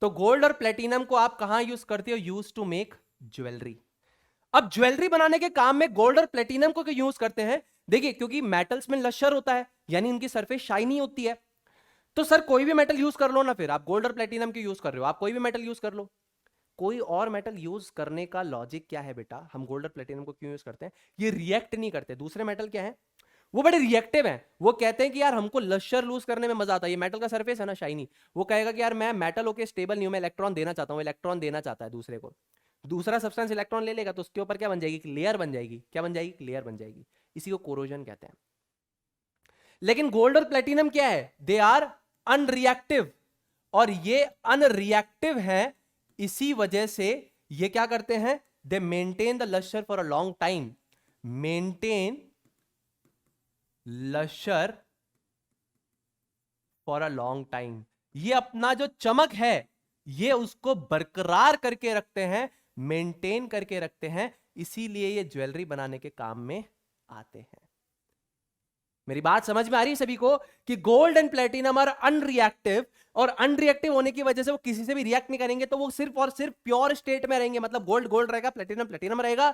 तो गोल्ड और प्लेटिनम को आप कहां यूज करते हो? Use to make jewellery. अब ज्वेलरी बनाने के काम में गोल्ड और प्लेटिनम को क्यों यूज करते हैं? देखिए, क्योंकि मेटल्स में लश्यर होता है, यानी उनकी सरफेस शाइनी होती है। तो सर कोई भी मेटल यूज कर लो ना, फिर आप गोल्ड और प्लेटिनम क्यों यूज कर रहे हो? आप कोई भी मेटल यूज कर लो। कोई और मेटल यूज करने का लॉजिक क्या है बेटा? हम गोल्ड और प्लेटिनम को क्यों यूज करते हैं? ये रिएक्ट नहीं करते। दूसरे मेटल क्या है, वो बड़े रिएक्टिव हैं। वो कहते हैं कि यार हमको लश्यर लूज करने में मजा आता है। ये मेटल का सरफेस है ना शाइनी, वो कहेगा कि यार मैं मेटल होके स्टेबल नहीं हूं, मैं इलेक्ट्रॉन देना चाहता हूं। इलेक्ट्रॉन देना चाहता है दूसरे को, दूसरा सब्सटेंस इलेक्ट्रॉन ले लेगा, तो उसके ऊपर क्या बन जाएगी? लेयर बन जाएगी। क्या बन जाएगी? लेयर बन जाएगी। इसी को कोरोजन कहते हैं। लेकिन गोल्ड और प्लेटिनम क्या है? दे आर अनरिएक्टिव, और ये अनरिएक्टिव है, इसी वजह से ये क्या करते हैं? They maintain the lustre for a long time. Maintain lustre for a long time. ये अपना जो चमक है, ये उसको बरकरार करके रखते हैं, मेंटेन करके रखते हैं, इसीलिए ये ज्वेलरी बनाने के काम में आते हैं। मेरी बात समझ में आ रही है सभी को कि gold and platinum are unreactive, और अनरिएक्टिव होने की वजह से वो किसी से भी रिएक्ट नहीं करेंगे, तो वो सिर्फ और सिर्फ प्योर स्टेट में रहेंगे। मतलब गोल्ड गोल्ड रहेगा, प्लेटिनम प्लेटिनम रहेगा,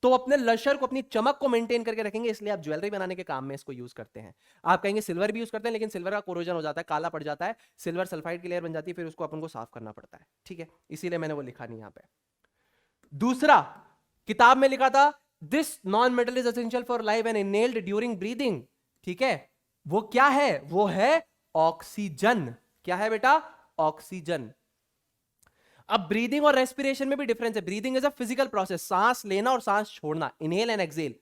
तो अपने लश्यर को, अपनी चमक को मेंटेन करके रखेंगे। इसलिए आप ज्वेलरी बनाने के काम में इसको यूज करते हैं। आप कहेंगे सिल्वर भी यूज करते हैं, लेकिन सिल्वर का कोरोजन हो जाता है, काला पड़ जाता है, सिल्वर सल्फाइड की लेयर बन जाती है, फिर उसको अपन को साफ करना पड़ता है। ठीक है, इसीलिए मैंने वो लिखा नहीं यहां पे। दूसरा, किताब में लिखा था this non metal is essential for life and inhaled during breathing. ठीक है, वो क्या है? वो है ऑक्सीजन। क्या है बेटा? ऑक्सीजन। अब ब्रीदिंग और रेस्पिरेशन में भी डिफरेंस है। Breathing is a physical process, सांस लेना और सांस छोड़ना, inhale and exhale.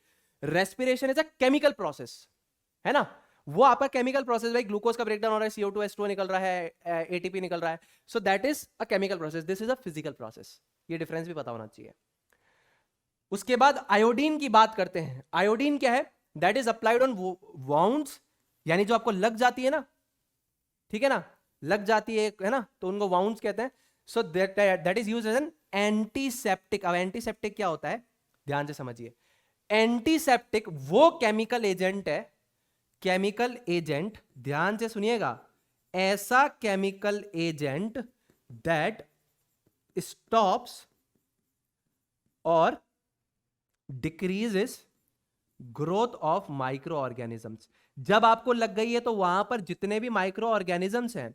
Respiration is a chemical process, है ना? वो आपका केमिकल प्रोसेस, भाई ग्लूकोज का ब्रेकडाउन हो रहा है, CO2 H2O निकल रहा है, ATP निकल रहा है, so that is a chemical process, this is a physical process. ये डिफरेंस भी पता होना चाहिए। उसके बाद आयोडीन की बात करते हैं। आयोडीन क्या है? That is applied on wounds, यानी जो आपको लग जाती है ना, ठीक है ना, लग जाती है ना, तो उनको वाउंड्स कहते हैं। So that is used as an antiseptic. अब एंटीसेप्टिक क्या होता है, ध्यान से समझिए। एंटीसेप्टिक वो केमिकल एजेंट है, केमिकल एजेंट, ध्यान से सुनिएगा, ऐसा केमिकल एजेंट दैट स्टॉप्स और decreases growth of micro organisms. जब आपको लग गई है तो वहां पर जितने भी माइक्रो ऑर्गेनिजम्स हैं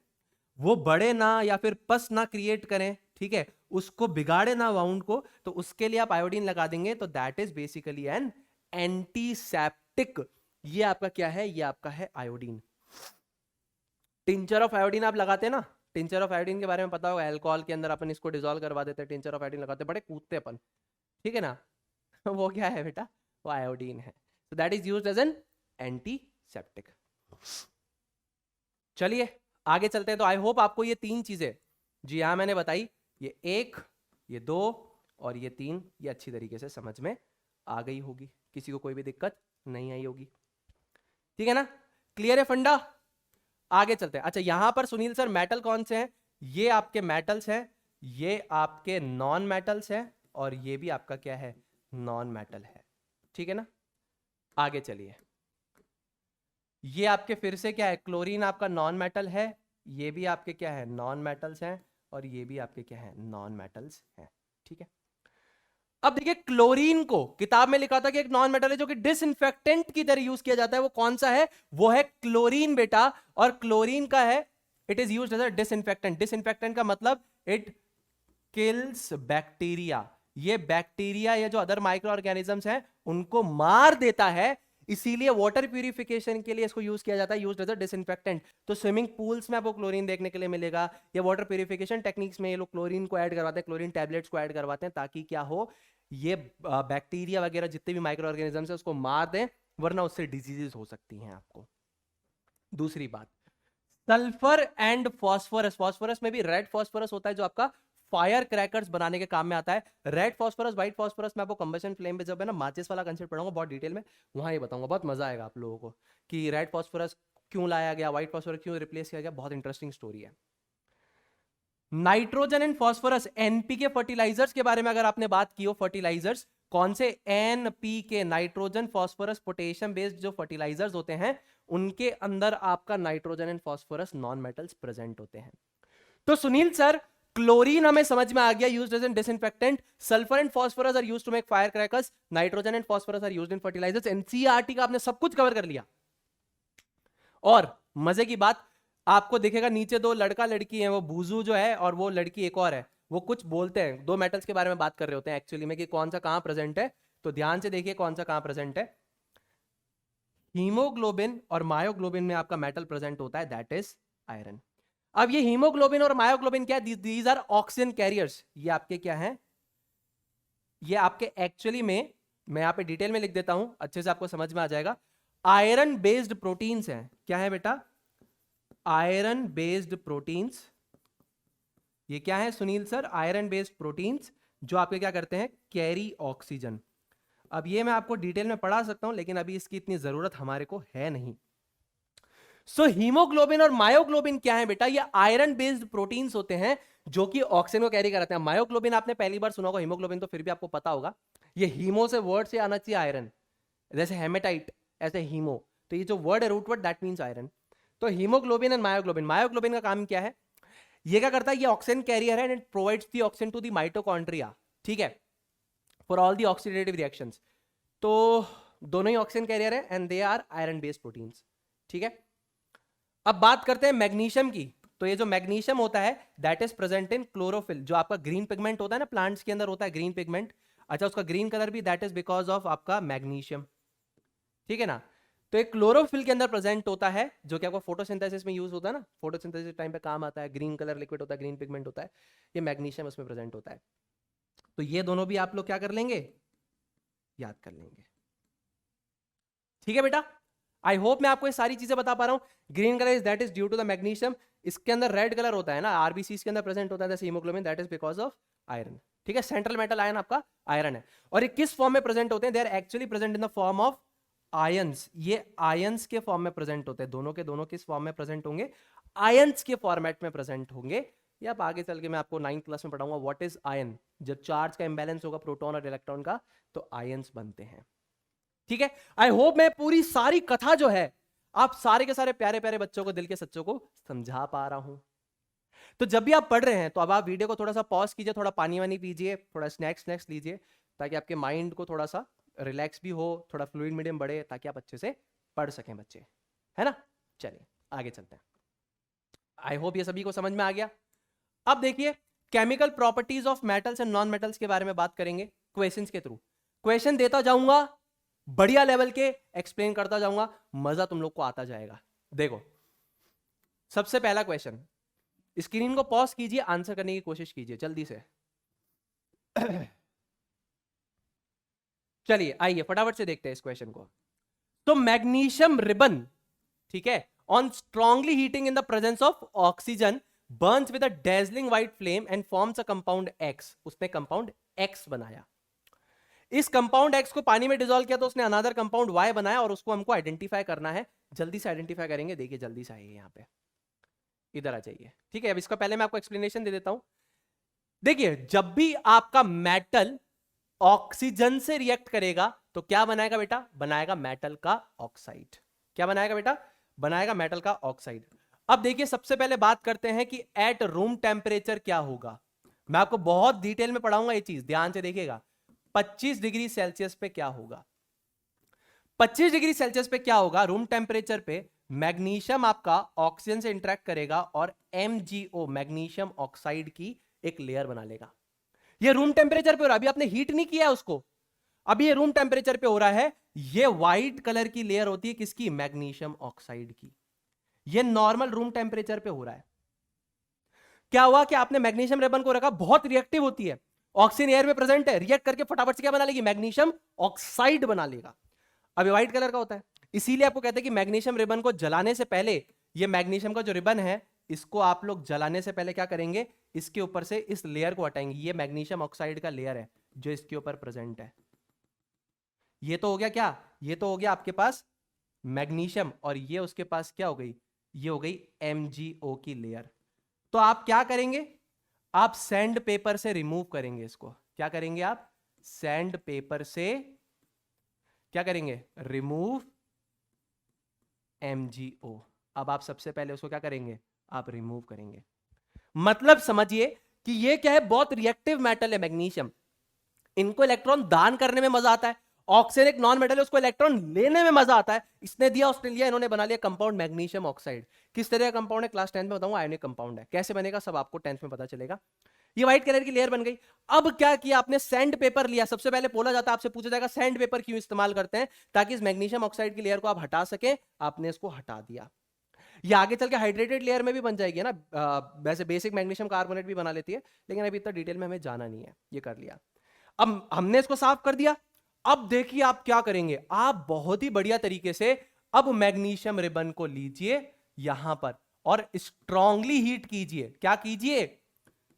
वो बड़े ना या फिर पस ना क्रिएट करें, ठीक है, उसको बिगाड़े ना वाउंड को, तो उसके लिए आप आयोडीन लगा देंगे, तो that is basically N antiseptic. ये आपका क्या है? ये आपका है आयोडीन। टिंचर ऑफ आयोडीन आप लगाते हैं ना, टिंचर ऑफ आयोडीन के बारे में पता होगा, अल्कोहल के अंदर अपन इसको डिसॉल्व करवा देते हैं, टिंचर ऑफ आयोडीन लगाते हैं, बड़े कूदते अपन, ठीक है ना। वो क्या है बेटा? वो आयोडीन है। so that is used as an antiseptic। चलिए आगे चलते हैं। तो आई होप आपको ये तीन चीजें, जी हाँ मैंने बताई, ये एक, ये दो और ये तीन, ये अच्छी तरीके से समझ में आ गई होगी, किसी को कोई भी दिक्कत नहीं आई होगी, ठीक है ना? क्लियर है फंडा? आगे चलते हैं। अच्छा यहां पर सुनील सर मेटल कौन से हैं? ये आपके मेटल्स हैं, ये आपके नॉन मेटल्स हैं, और ये भी आपका क्या है? नॉन मेटल है, ठीक है ना? आगे चलिए। ये आपके फिर से क्या है? क्लोरीन आपका नॉन मेटल है, ये भी आपके क्या है? नॉन मेटल्स हैं, और ये भी आपके क्या है? नॉन मेटल्स हैं, ठीक है। अब देखिए क्लोरीन को किताब में लिखा था कि एक नॉन मेटल है जो कि डिसइंफेक्टेंट की तरह यूज किया जाता है, वो कौन सा है? वो है क्लोरीन बेटा। और क्लोरीन का है, it is used as a disinfectant. Disinfectant का मतलब इट किल्स बैक्टीरिया, ये बैक्टीरिया या जो अदर माइक्रो ऑर्गेनिजम्स हैं उनको मार देता है, इसीलिए वाटर प्यूरिफिकेशन के लिए इसको यूज किया जाता है, यूज्ड एज अ डिसइंफेक्टेंट। तो स्विमिंग पूल्स में आपको क्लोरीन देखने के लिए मिलेगा, या वाटर प्यूरिफिकेशन टेक्निक्स में ये लोग क्लोरीन को ऐड करवाते हैं, क्लोरीन टैबलेट्स को ऐड करवाते हैं, ताकि क्या हो, ये बैक्टीरिया वगैरह जितने भी माइक्रो ऑर्गेनिजम्स है उसको मार दें, वरना उससे डिजीजेस हो सकती हैं आपको। दूसरी बात, सल्फर एंड फॉस्फोरस। फॉस्फोरस में भी रेड फॉस्फोरस होता है जो आपका फायर क्रैकर्स बनाने के काम में आता है। रेड फॉस्फोरस, व्हाइट फॉस्फोरस मैं आपको कंबशन फ्लेम पे जब है ना माचिस वाला कंसेप्ट पढ़ाऊंगा बहुत डिटेल में, वहां ये बताऊंगा, बहुत मजा आएगा आप लोगों को कि रेड फॉस्फोरस क्यों लाया गया, व्हाइट फॉस्फोरस क्यों रिप्लेस किया गया, बहुत इंटरेस्टिंग स्टोरी है। Nitrogen and phosphorus, NPK fertilizers के बारे में अगर आपने बात की हो, फर्टिलाइजर्स कौन से? NPK, nitrogen phosphorus potassium based जो फर्टिलाइजर्स होते हैं उनके अंदर आपका nitrogen and phosphorus non metals present होते हैं। तो सुनील सर क्लोरीन हमें समझ में आ गया, used as an disinfectant. Sulphur and phosphorus are used to make fire crackers, nitrogen and phosphorus are used in fertilizers. NCERT का आपने सब कुछ कवर कर लिया। और मजे की बात, आपको दिखेगा नीचे दो लड़का लड़की है, वो बूजू जो है और वो लड़की एक और है, वो कुछ बोलते हैं, दो मेटल्स के बारे में बात कर रहे होते हैं एक्चुअली में कि कौन सा कहां प्रेजेंट है। तो ध्यान से देखिए कौन सा कहां प्रेजेंट है। हीमोग्लोबिन और मायोग्लोबिन में आपका मेटल प्रेजेंट होता है, दैट इज आयरन। अब ये हीमोग्लोबिन और मायोग्लोबिन क्या है? These are oxygen carriers. ये आपके क्या हैं? ये आपके एक्चुअली में, मैं यहां पे डिटेल में लिख देता हूं, अच्छे से आपको समझ में आ जाएगा। आयरन बेस्ड प्रोटीन्स हैं। क्या है बेटा? Iron based proteins. ये क्या है Sunil sir? Iron based proteins जो आपके क्या करते हैं? Carry oxygen. अब ये मैं आपको डिटेल में पढ़ा सकता हूं, लेकिन अभी इसकी इतनी जरूरत हमारे को है नहीं। सो हीमोग्लोबिन और मायोग्लोबिन क्या है बेटा? ये आयरन बेस्ड प्रोटीन्स होते हैं जो कि ऑक्सीजन को कैरी कराते हैं। मायोग्लोबिन आपने पहली बार सुना होगा, हीमोग्लोबिन तो फिर भी आपको पता होगा। ये हीमो से वर्ड से आना चाहिए आयरन, जैसे हेमेटाइट ऐसे हीमो, तो ये जो वर्ड है root word that means iron. तो हीमोग्लोबिन एंड मायोग्लोबिन, मायोग्लोबिन का काम क्या है? ये क्या करता है? ये ऑक्सीजन कैरियर है and it provides the oxygen to the mitochondria, ठीक है, for all the oxidative reactions. तो दोनों ही ऑक्सीजन कैरियर है and they are iron based proteins, ठीक है। अब बात करते हैं मैग्नीशियम की। तो ये जो मैग्नीशियम होता है that is present in chlorophyll, जो आपका ग्रीन पिगमेंट होता है ना प्लांट्स के अंदर होता है ग्रीन पिगमेंट। अच्छा, उसका ग्रीन कलर भी दैट इज बिकॉज ऑफ आपका मैग्नीशियम, ठीक है ना। तो एक क्लोरोफिल के अंदर प्रेजेंट होता है, जो कि आपको फोटोसिंथेसिस में यूज होता है ना, फोटोसिंथेसिस टाइम पे काम आता है, ग्रीन कलर लिक्विड होता है, ग्रीन पिगमेंट होता है, ये मैग्नीशियम उसमें प्रेजेंट होता है। तो ये दोनों भी आप लोग क्या कर लेंगे, याद कर लेंगे। ठीक है बेटा, आई होप मैं आपको ये सारी चीजें बता पा रहा हूं। Green colour is that is due to the magnesium. इसके अंदर रेड कलर होता है ना, आरबीसी के अंदर प्रेजेंट होता है जैसे haemoglobin, that is because of iron. ठीक है, सेंट्रल मेटल आयन आपका आयरन है। और ये किस फॉर्म में प्रेजेंट होते हैं, they are actually present in the form of ions. ये आयंस के फॉर्म में प्रेजेंट होते हैं, दोनों के दोनों किस फॉर्म में प्रेजेंट होंगे, आयंस के फॉर्मेट में प्रेजेंट होंगे। ये आप आगे चल के मैं आपको 9th क्लास में पढ़ाऊंगा व्हाट इज आयन। जब चार्ज का इंबैलेंस होगा प्रोटॉन और इलेक्ट्रॉन का, तो आयंस बनते हैं। ठीक है, आई होप मैं पूरी सारी कथा जो है आप सारे के सारे प्यारे प्यारे बच्चों को, दिल के सच्चों को समझा पा रहा हूं। तो जब भी आप पढ़ रहे हैं तो अब आप वीडियो को थोड़ा सा पॉज कीजिए, थोड़ा पानी वानी पीजिए, थोड़ा स्नैक्स लीजिए, ताकि आपके माइंड को थोड़ा सा रिलैक्स भी हो, थोड़ा फ्लूइड मीडियम बढ़े, ताकि आप अच्छे से पढ़ सकें बच्चे, है ना। चलिए आगे चलते हैं। आई होप ये सभी को समझ में आ गया। अब देखिए, chemical properties of metals and non metals के बारे में बात करेंगे क्वेश्चंस के थ्रू। क्वेश्चन देता जाऊंगा, बढ़िया लेवल के एक्सप्लेन करता जाऊंगा, मजा तुम लोग को आता जाएगा। देखो, सबसे पहला क्वेश्चन, स्क्रीन को पॉज कीजिए, आंसर करने की कोशिश कीजिए जल्दी से। चलिए आइए फटाफट से देखते हैं इस क्वेश्चन को। तो मैग्नीशियम रिबन, ठीक है, on strongly heating in the presence of oxygen Burns with a dazzling white flame and forms a compound x. उसने कंपाउंड एक्स बनाया। इस कंपाउंड एक्स को पानी में डिसॉल्व किया तो उसने अनदर कंपाउंड वाई बनाया, और उसको हमको आइडेंटिफाई करना है। जल्दी से आइडेंटिफाई करेंगे, देखिए जल्दी से आइए, यहां पे इधर आ जाइए। ठीक है, अब इसका पहले मैं आपको एक्सप्लेनेशन दे देता हूं। देखिए, जब भी आपका मेटल ऑक्सीजन से रिएक्ट करेगा तो क्या बनाएगा बेटा, बनाएगा मेटल का ऑक्साइड। क्या बनाएगा बेटा, बनाएगा मेटल का ऑक्साइड। अब देखिए, सबसे पहले बात करते हैं कि एट रूम टेम्परेचर क्या होगा। मैं आपको बहुत डिटेल में पढ़ाऊंगा ये चीज, ध्यान से देखिएगा। 25 डिग्री सेल्सियस पे क्या होगा, 25 डिग्री सेल्सियस पे क्या होगा, रूम टेम्परेचर पे मैग्नीशियम आपका ऑक्सीजन से इंटरेक्ट करेगा और MgO मैग्नीशियम ऑक्साइड की एक लेयर बना लेगा। ये रूम टेम्परेचर पे हो रहा है, अभी आपने हीट नहीं किया उसको, अभी ये रूम टेम्परेचर पे हो रहा है। ये व्हाइट कलर की लेयर होती है किसकी, मैग्नीशियम ऑक्साइड की। ये नॉर्मल रूम टेम्परेचर पे हो रहा है। क्या हुआ कि आपने मैग्नीशियम रिबन को रखा, बहुत रिएक्टिव होती है, ऑक्सीजन एयर में प्रेजेंट है, रिएक्ट करके फटाफट से क्या बना लेगी, मैग्नीशियम ऑक्साइड बना लेगा। अब व्हाइट कलर का होता है, इसीलिए आपको कहते हैं कि मैग्नीशियम रिबन को जलाने से पहले, ये मैग्नीशियम का जो रिबन है, इसको आप लोग जलाने से पहले क्या करेंगे, इसके ऊपर से इस लेयर को हटाएंगे। ये मैग्नीशियम ऑक्साइड का लेयर है जो इसके ऊपर प्रेजेंट है। ये तो हो गया क्या, ये तो हो गया आपके पास मैग्नीशियम, और ये उसके पास क्या हो गई, ये हो गई MgO की लेयर। तो आप क्या करेंगे, आप सैंड पेपर से रिमूव करेंगे इसको। क्या करेंगे आप, सैंड पेपर से क्या करेंगे, रिमूव MgO। अब आप सबसे पहले उसको क्या करेंगे, आप रिमूव करेंगे। मतलब समझिए कि ये क्या है, बहुत रिएक्टिव मेटल है मैग्नीशियम। इनको इलेक्ट्रॉन दान करने में मजा आता है, ऑक्सीजन एक नॉन मेटल है, उसको इलेक्ट्रॉन लेने में मजा आता है। इसने दिया, उसने लिया, इन्होंने बना लिया कंपाउंड मैग्नीशियम ऑक्साइड। किस तरह का कंपाउंड है, क्लास 10 में बताऊंगा, आयोनिक कंपाउंड है। कैसे बनेगा सब आपको 10th में पता चलेगा। ये व्हाइट कलर की लेयर बन गई। अब क्या किया आपने, सैंड पेपर लिया। सबसे पहले बोला जाता है, आपसे पूछा जाएगा सैंड पेपर क्यों इस्तेमाल करते हैं, ताकि इस मैग्नीशियम ऑक्साइड की लेयर को आप हटा सके। आपने इसको हटा दिया। ये आगे चल के हाइड्रेटेड लेयर में भी बन जाएगी ना, वैसे बेसिक मैग्नीशियम कार्बोनेट भी बना लेती है, लेकिन अभी इतना डिटेल में हमें जाना नहीं है। ये कर लिया, अब हमने इसको साफ कर दिया। अब देखिए आप क्या करेंगे, आप बहुत ही बढ़िया तरीके से अब मैग्नीशियम रिबन को लीजिए यहां पर और स्ट्रांगली हीट कीजिए। क्या कीजिए,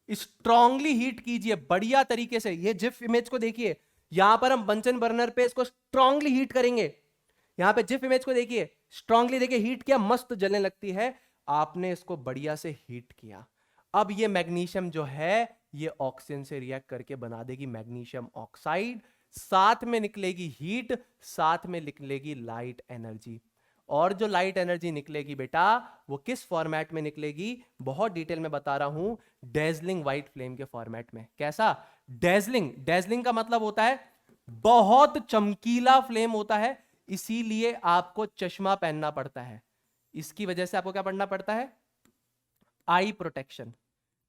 स्ट्रांगली हीट कीजिए बढ़िया तरीके से। ये जिफ इमेज को देखिए, यहां पर हम बंचन बर्नर पे इसको स्ट्रांगली हीट करेंगे। यहां पे जिफ इमेज को देखिए, स्ट्रांगली देखिए, हीट किया, मस्त जलने लगती है। आपने इसको बढ़िया से हीट किया। अब ये मैग्नीशियम जो है ये ऑक्सीजन से रिएक्ट करके बना देगी मैग्नीशियम ऑक्साइड। साथ में निकलेगी हीट, साथ में निकलेगी लाइट एनर्जी। और जो लाइट एनर्जी निकलेगी बेटा, वो किस फॉर्मेट में निकलेगी, बहुत डिटेल में बता रहा हूं, डेजलिंग व्हाइट फ्लेम के फॉर्मेट में। कैसा, डेजलिंग। डेजलिंग का मतलब होता है बहुत चमकीला फ्लेम होता है, इसीलिए आपको चश्मा पहनना पड़ता है। इसकी वजह से आपको क्या पढ़ना पड़ता है, आई प्रोटेक्शन,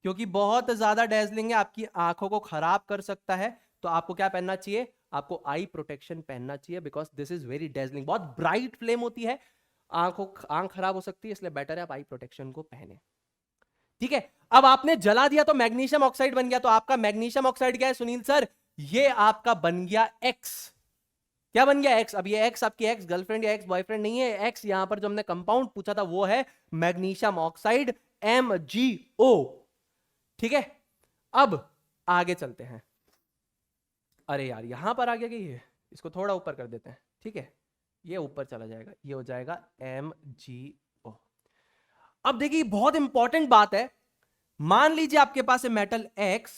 क्योंकि बहुत ज्यादा डेजलिंग है, आपकी आंखों को खराब कर सकता है। तो आपको क्या पहनना चाहिए, आपको आई प्रोटेक्शन पहनना चाहिए, because this is very dazzling, बहुत ब्राइट फ्लेम होती है, आंख खराब हो सकती है, इसलिए बेटर है आप आई प्रोटेक्शन को पहने। ठीक है, अब आपने जला दिया तो मैग्नीशियम ऑक्साइड बन गया, तो आपका मैग्नीशियम ऑक्साइड क्या है सुनील सर? ये आपका बन गया एक्स। क्या बन गया? एक्स। अब ये एक्स आपकी एक्स गर्लफ्रेंड या एक्स बॉयफ्रेंड नहीं है, एक्स यहां पर जो हमने कंपाउंड पूछा था वो है मैग्नीशियम ऑक्साइड MgO। ठीक है, अब आगे चलते हैं। अरे यार यहां पर आ गया कि ये, इसको थोड़ा ऊपर कर देते हैं। ठीक है, ये ऊपर चला जाएगा, ये हो जाएगा MgO। अब देखिए बहुत इंपॉर्टेंट बात है, मान लीजिए आपके पास है मेटल X,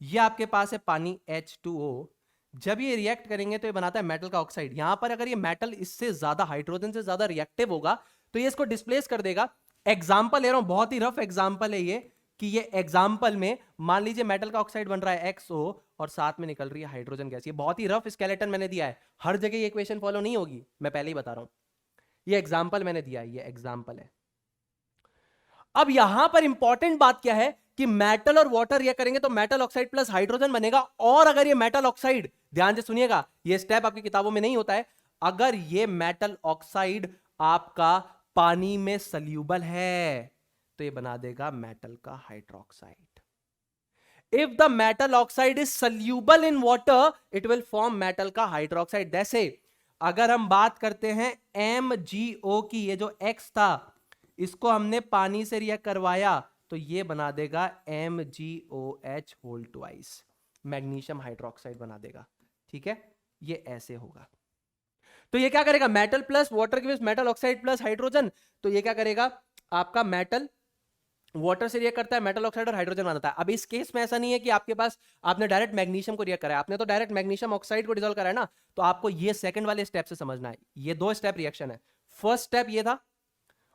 ये आपके पास है पानी H2O, जब ये रिएक्ट करेंगे तो ये बनाता है मेटल का ऑक्साइड। यहां पर अगर ये मेटल इससे ज्यादा हाइड्रोजन से ज्यादा रिएक्टिव होगा तो ये इसको डिस्प्लेस कर देगा। एग्जांपल ले रहा हूं, बहुत ही रफ एग्जांपल है ये, कि ये एग्जांपल में मान लीजिए मेटल का ऑक्साइड बन रहा है XO और साथ में निकल रही है हाइड्रोजन गैस। ये बहुत ही रफ स्केलेटन मैंने दिया है, हर जगह ये इक्वेशन फॉलो नहीं होगी, मैं पहले ही बता रहा हूं, ये एग्जांपल मैंने दिया है, ये एग्जांपल है। अब यहां पर इंपॉर्टेंट बात क्या है कि मेटल और वाटर रिएक्ट करेंगे तो मेटल ऑक्साइड प्लस हाइड्रोजन बनेगा। और अगर ये मेटल ऑक्साइड, ध्यान से सुनिएगा, ये स्टेप आपकी किताबों में नहीं होता है, अगर ये मेटल ऑक्साइड आपका पानी में सल्यूबल है तो ये बना देगा मेटल का hydroxide. If the metal oxide is soluble in water it will form metal का हाइड्रोक्साइड। जैसे अगर हम बात करते हैं MgO की, ये जो X था इसको हमने पानी से रिएक्ट करवाया तो ये बना देगा MgOH whole twice, magnesium hydroxide बना देगा। ठीक है, ये ऐसे होगा। तो ये क्या करेगा? मेटल प्लस वाटर के मेटल ऑक्साइड प्लस हाइड्रोजन, तो ये क्या करेगा? आपका मेटल वाटर से रिएक्ट करता है, मेटल ऑक्साइड और हाइड्रोजन बनाता है। अब इस केस में ऐसा नहीं है कि आपके पास आपने डायरेक्ट मैग्नीशियम को रिएक्ट कराया, आपने तो डायरेक्ट मैग्नीशियम ऑक्साइड को डिसॉल्व कराया ना, तो आपको ये सेकंड वाले स्टेप से समझना है। ये दो स्टेप रिएक्शन है, फर्स्ट स्टेप ये था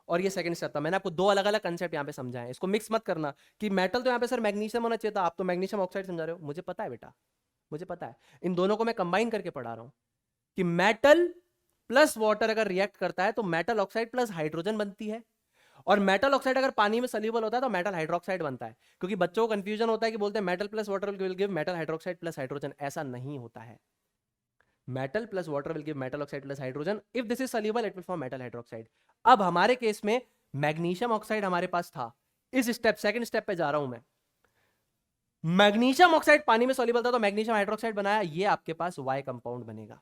और ये सेकंड स्टेप था। मैंने आपको दो अलग अलग कंसेप्ट यहाँ पे समझाए, इसको मिक्स मत करना कि मेटल तो यहाँ पे सर मैग्नीशियम होना चाहिए था, आप तो मैग्नीशियम ऑक्साइड समझा रहे हो। मुझे पता है बेटा, मुझे पता है, इन दोनों को मैं कंबाइन करके पढ़ा रहा हूँ कि मेटल प्लस वाटर अगर रिएक्ट करता है तो मेटल ऑक्साइड प्लस हाइड्रोजन बनती है, और मेटल ऑक्साइड अगर पानी में सल्यूबल होता है तो मेटल हाइड्रोक्साइड बनता है। क्योंकि बच्चों को कंफ्यूजन होता है कि बोलते हैं metal plus water will give metal hydroxide plus hydrogen, ऐसा नहीं होता है। Metal plus water will give metal oxide plus hydrogen, if this is soluble it will form metal hydroxide. अब हमारे केस में मैग्नीशियम ऑक्साइड हमारे पास था, इस स्टेप सेकंड स्टेप पे जा रहा हूं मैं। मैग्नीशियम ऑक्साइड पानी में सॉल्युबल था तो मैग्नीशियम हाइड्रोक्साइड बनाया, ये आपके पास Y कंपाउंड बनेगा।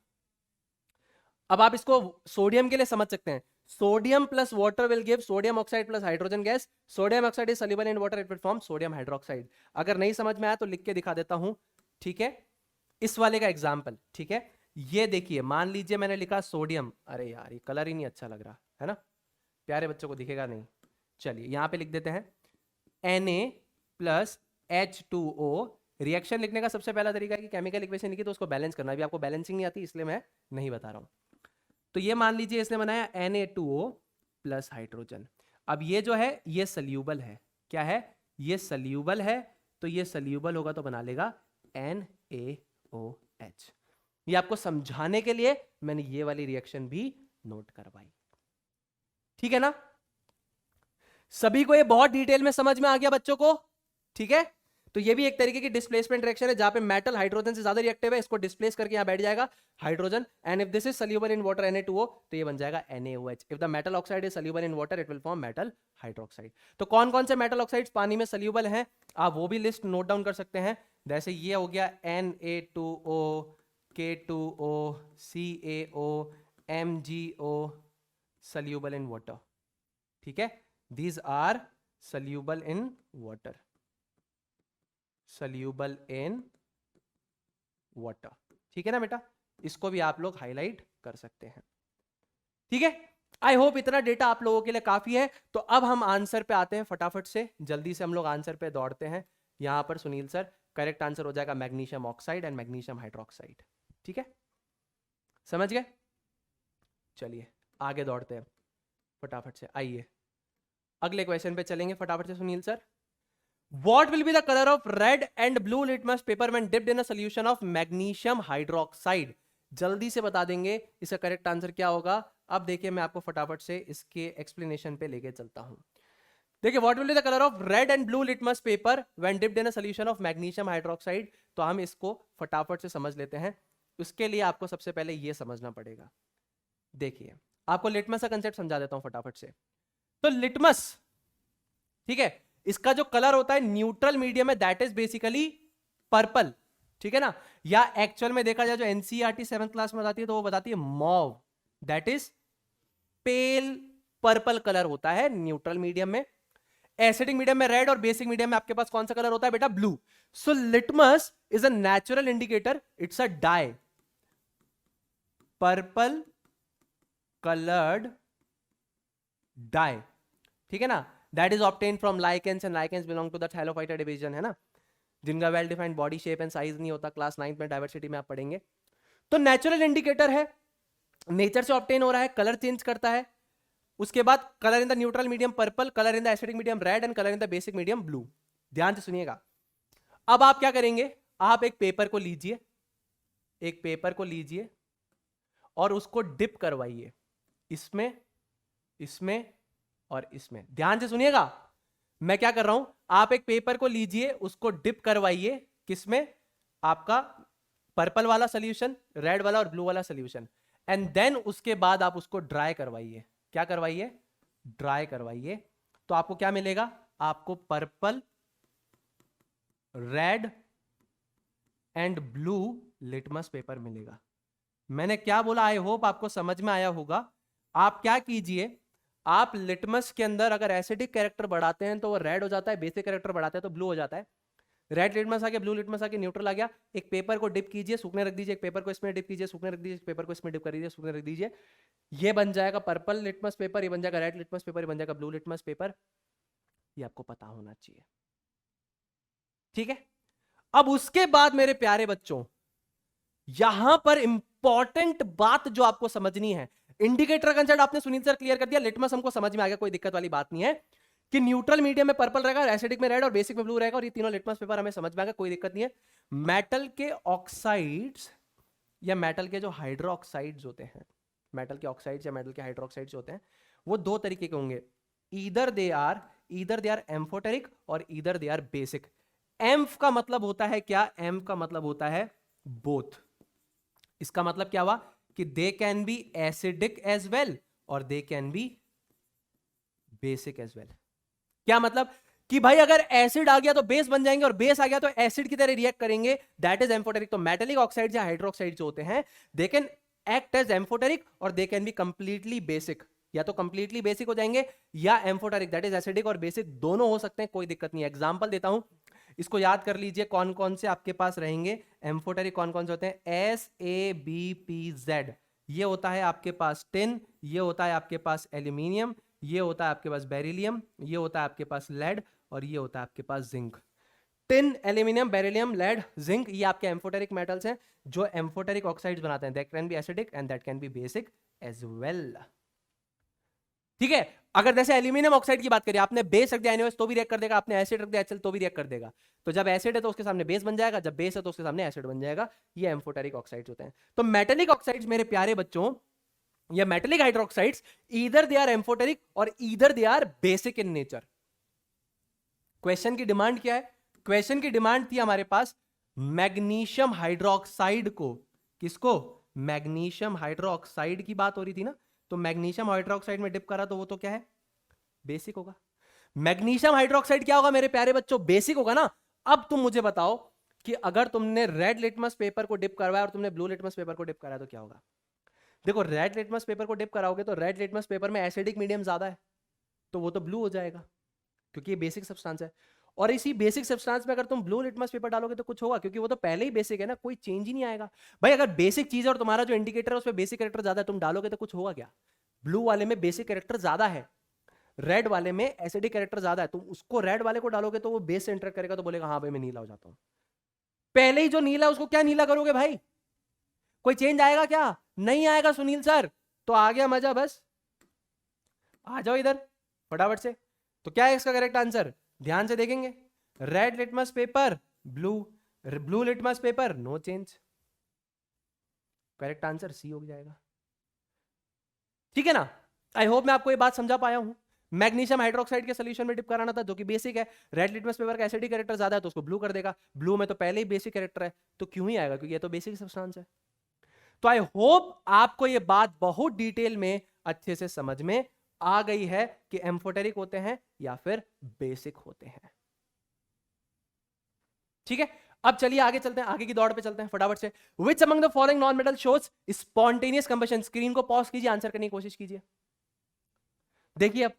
अब आप इसको सोडियम के लिए समझ सकते हैं, sodium plus water will give sodium oxide plus hydrogen gas, sodium oxide is soluble in water it will form sodium hydroxide. अगर नहीं समझ में आया तो लिख के दिखा देता हूं। ठीक है, इस वाले का एग्जांपल, ठीक है, ये देखिए, मान लीजिए मैंने लिखा सोडियम, अरे यार ये कलर ही नहीं अच्छा लग रहा है ना, प्यारे बच्चों को दिखेगा नहीं, चलिए यहां पे लिख देते हैं Na प्लस H2O। रिएक्शन लिखने का सबसे पहला तरीका है कि केमिकल इक्वेशन लिखी तो उसको बैलेंस करना, अभी आपको बैलेंसिंग नहीं आती इसलिए मैं नहीं बता रहा हूं। तो ये मान लीजिए इसने बनाया Na2O प्लस हाइड्रोजन। अब ये जो है ये सल्यूबल है, क्या है? ये सल्यूबल है, तो ये सल्यूबल होगा तो बना लेगा NaOH। ये आपको समझाने के लिए मैंने ये वाली रिएक्शन भी नोट करवाई, ठीक है ना? सभी को ये बहुत डिटेल में समझ में आ गया बच्चों को? ठीक है, तो ये भी एक तरीके की डिस्प्लेसमेंट रिएक्शन है जहां पे मेटल हाइड्रोजन से ज्यादा रिएक्टिव है, इसको डिस्प्लेस करके यहां बैठ जाएगा hydrogen, and if this is soluble in water Na2O तो ये बन जाएगा NaOH। If the metal oxide is soluble in water it will form metal hydroxide. तो कौन कौन से मेटल ऑक्साइड्स पानी में सॉल्युबल हैं आप वो भी लिस्ट नोट डाउन कर सकते हैं। जैसे ये हो गया Na2O, K2O, CaO, MgO, soluble in water, ठीक है, these are soluble in water, soluble in water, ठीक है ना बेटा? इसको भी आप लोग हाईलाइट कर सकते हैं, ठीक है। आई होप इतना डेटा आप लोगों के लिए काफी है। तो अब हम आंसर पे आते हैं फटाफट से, जल्दी से हम लोग आंसर पे दौड़ते हैं। यहां पर सुनील सर करेक्ट आंसर हो जाएगा magnesium oxide and magnesium hydroxide, ठीक है, समझ गए? चलिए आगे दौड़ते हैं फटाफट से, आइए अगले क्वेश्चन पे चलेंगे फटाफट से। Sunil sir, what will be the colour of red and blue litmus paper when dipped in a solution of magnesium hydroxide? जल्दी से बता देंगे इसका करेक्ट आंसर क्या होगा। अब देखिए मैं आपको फटाफट से इसके एक्सप्लेनेशन पे लेके चलता हूं। देखिए, what will be the colour of red and blue litmus paper when dipped in a solution of magnesium hydroxide? तो हम इसको फटाफट से समझ लेते हैं। उसके लिए आपको सबसे पहले ये समझना पड़ेगा। देखिए, आपको लिटमस का कंसेप्ट समझा देता हूं फटाफट से। तो लिटमस, ठीक है, इसका जो कलर होता है न्यूट्रल मीडियम है, दैट इज बेसिकली पर्पल, ठीक है ना। या एक्चुअल में देखा जाए जो एनसीईआरटी 7th क्लास में बताती है तो वो बताती है mauve, that is pale purple colour होता है न्यूट्रल मीडियम में। एसिडिक मीडियम में रेड और बेसिक मीडियम में आपके पास कौन सा कलर होता है बेटा? Blue. So litmus is a natural indicator, it's a dye, purple coloured dye, ठीक है ना। That is obtain from lichens and lichens belong to the thallophyta division, है ना, जिनका well defined body shape and size नहीं होता। क्लास 9th में डाइवर्सिटी में आप पढ़ेंगे। तो नेचुरल इंडिकेटर है, नेचर से ऑब्टेन हो रहा है, कलर चेंज करता है। उसके बाद colour in the neutral medium purple, colour in the acidic medium red and colour in the basic medium blue. ध्यान से सुनिएगा। अब आप क्या करेंगे, आप एक पेपर को लीजिए, एक पेपर को लीजिए और उसको डिप करवाइए इसमें, इसमें और इसमें। ध्यान से सुनिएगा, मैं क्या कर रहा हूं, आप एक पेपर को लीजिए, उसको डिप करवाइए किसमें? आपका पर्पल वाला सॉल्यूशन, रेड वाला और ब्लू वाला सॉल्यूशन, एंड देन उसके बाद आप उसको ड्राई करवाइए। क्या करवाइए? ड्राई करवाइए। तो आपको क्या मिलेगा? आपको purple, red and blue litmus paper मिलेगा। मैंने क्या बोला? आई होप आपको समझ में आया होगा। आप क्या कीजिए, आप लिटमस के अंदर अगर एसिडिक कैरेक्टर बढ़ाते हैं तो वो रेड हो जाता है, बेसिक कैरेक्टर बढ़ाते हैं तो ब्लू हो जाता है। रेड लिटमस आ गया, ब्लू लिटमस आ गया, न्यूट्रल आ गया। एक पेपर को डिप कीजिए, सूखने रख दीजिए, एक पेपर को इसमें डिप कीजिए, सूखने रख दीजिए, एक पेपर को इसमें डिप कर दीजिए, सूखने रख दीजिए। ये बन जाएगा पर्पल लिटमस पेपर, ये बन जाएगा रेड लिटमस पेपर, ये बन जाएगा ब्लू लिटमस पेपर। ये आपको पता होना चाहिए, ठीक है। अब उसके बाद मेरे प्यारे बच्चों, यहां पर इंपॉर्टेंट बात जो आपको समझनी है, इंडिकेटर कंसेप्ट आपने सुनील सर क्लियर कर दिया, लिटमस हमको समझ में आ गया, कोई दिक्कत वाली बात नहीं है कि न्यूट्रल मीडियम में पर्पल रहेगा, एसिडिक में रेड और बेसिक में ब्लू रहेगा, और ये तीनों लिटमस पेपर हमें समझ में आ गया, कोई दिक्कत नहीं है। मेटल के ऑक्साइड्स या मेटल के जो हाइड्रोक्साइड्स होते हैं, मेटल के ऑक्साइड्स या मेटल के हाइड्रोक्साइड्स होते हैं, वो दो तरीके के होंगे। ईदर दे आर एम्फोटेरिक और ईदर दे आर बेसिक। एम्फ का मतलब होता है क्या? एम्फ का मतलब होता है बोथ। इसका मतलब क्या हुआ कि they can be acidic as well और they can be basic as well. क्या मतलब कि भाई अगर एसिड आ गया तो बेस बन जाएंगे और बेस आ गया तो एसिड की तरह रिएक्ट करेंगे, दैट इज एम्फोटेरिक। तो मेटेलिक ऑक्साइड्स या हाइड्रोक्साइड्स जो होते हैं, they can act as amphoteric और they can be completely basic. या तो कंप्लीटली बेसिक हो जाएंगे या एम्फोटेरिक, दैट इज एसिडिक और बेसिक दोनों हो सकते हैं, कोई दिक्कत नहीं है। एग्जांपल देता हूं, इसको याद कर लीजिए कौन कौन से आपके पास रहेंगे एम्फोटेरिक, कौन कौन से होते हैं। SABPZ, ये होता है आपके पास टिन, ये होता है आपके पास एल्यूमिनियम, ये होता है आपके पास बेरिलियम, ये होता है आपके पास लेड और ये होता है आपके पास zinc. Tin, aluminium, beryllium, lead, zinc, ये आपके एम्फोटेरिक मेटल्स हैं जो एम्फोटेरिक ऑक्साइड्स बनाते हैं। That can be acidic and that can be basic as well, ठीक है। अगर जैसे एल्यूमिनियम ऑक्साइड की बात करें, आपने बेस रख दिया NaOH तो भी रिएक्ट कर देगा, आपने एसिड रख दिया HCl तो भी रिएक्ट कर देगा। तो जब एसिड है तो उसके सामने बेस बन जाएगा, जब बेस है तो उसके सामने एसिड बन जाएगा। ये एम्फोटेरिक ऑक्साइड्स होते हैं। तो मेटेलिक ऑक्साइड्स मेरे प्यारे बच्चों, या metallic hydroxides, either they are amphoteric और either they are basic in nature. Question की डिमांड क्या है? क्वेश्चन की डिमांड थी हमारे पास मैग्नीशियम हाइड्रोक्साइड को, किसको? मैग्नीशियम हाइड्रोक्साइड की बात हो रही थी ना, तो मैग्नीशियम हाइड्रोक्साइड में डिप करा तो वो तो क्या है? बेसिक होगा। मैग्नीशियम हाइड्रोक्साइड क्या होगा मेरे प्यारे बच्चों? बेसिक होगा ना। अब तुम मुझे बताओ कि अगर तुमने रेड लिटमस पेपर को डिप करवाया और तुमने ब्लू लिटमस पेपर को डिप कराया तो क्या होगा? देखो, रेड लिटमस पेपर को डिप कराओगे तो रेड लिटमस पेपर में एसिडिक मीडियम ज्यादा है, तो वो तो ब्लू हो जाएगा क्योंकि ये बेसिक सब्सटेंस है। और इसी बेसिक सब्सटेंस में अगर तुम ब्लू लिटमस पेपर डालोगे तो कुछ होगा, क्योंकि वो तो पहले ही बेसिक है ना, कोई चेंज ही नहीं आएगा। भाई अगर बेसिक चीज है और तुम्हारा जो इंडिकेटर है उसमें बेसिक कैरेक्टर ज्यादा है, तुम डालोगे तो कुछ होगा क्या? ब्लू वाले में बेसिक कैरेक्टर ज्यादा है, रेड वाले में एसिडिक कैरेक्टर ज्यादा है। तुम उसको रेड वाले को डालोगे तो वो बेस से इंटरेक्ट करेगा तो बोलेगा हाँ भाई मैं नीला हो जाता हूं। पहले ही जो नीला उसको क्या नीला करोगे भाई? कोई चेंज आएगा क्या? नहीं आएगा सुनील सर। तो आ गया मजा, बस आ जाओ इधर फटाफट से। तो क्या है इसका करेक्ट आंसर? ध्यान से देखेंगे, red litmus paper blue, blue litmus paper no change. Correct answer C हो जाएगा, ठीक है ना। आई होप मैं आपको ये बात समझा पाया हूं। मैग्नीशियम हाइड्रोक्साइड के सॉल्यूशन में डिप कराना था जो कि बेसिक है। रेड लिटमस पेपर का एसिडिक कैरेक्टर ज्यादा है तो उसको ब्लू कर देगा। ब्लू में तो पहले ही बेसिक कैरेक्टर है तो क्यों ही आएगा, क्योंकि ये तो बेसिक सब्सटेंस है। तो आई होप आपको ये बात बहुत डिटेल में अच्छे से समझ में आ गई है कि एम्फोटेरिक होते हैं या फिर बेसिक होते हैं। ठीक है, अब चलिए आगे चलते हैं, आगे की दौड़ पे चलते हैं फटाफट से। Which among the following non metal shows spontaneous combustion? Screen को पॉज कीजिए, आंसर करने की कोशिश कीजिए। देखिए, अब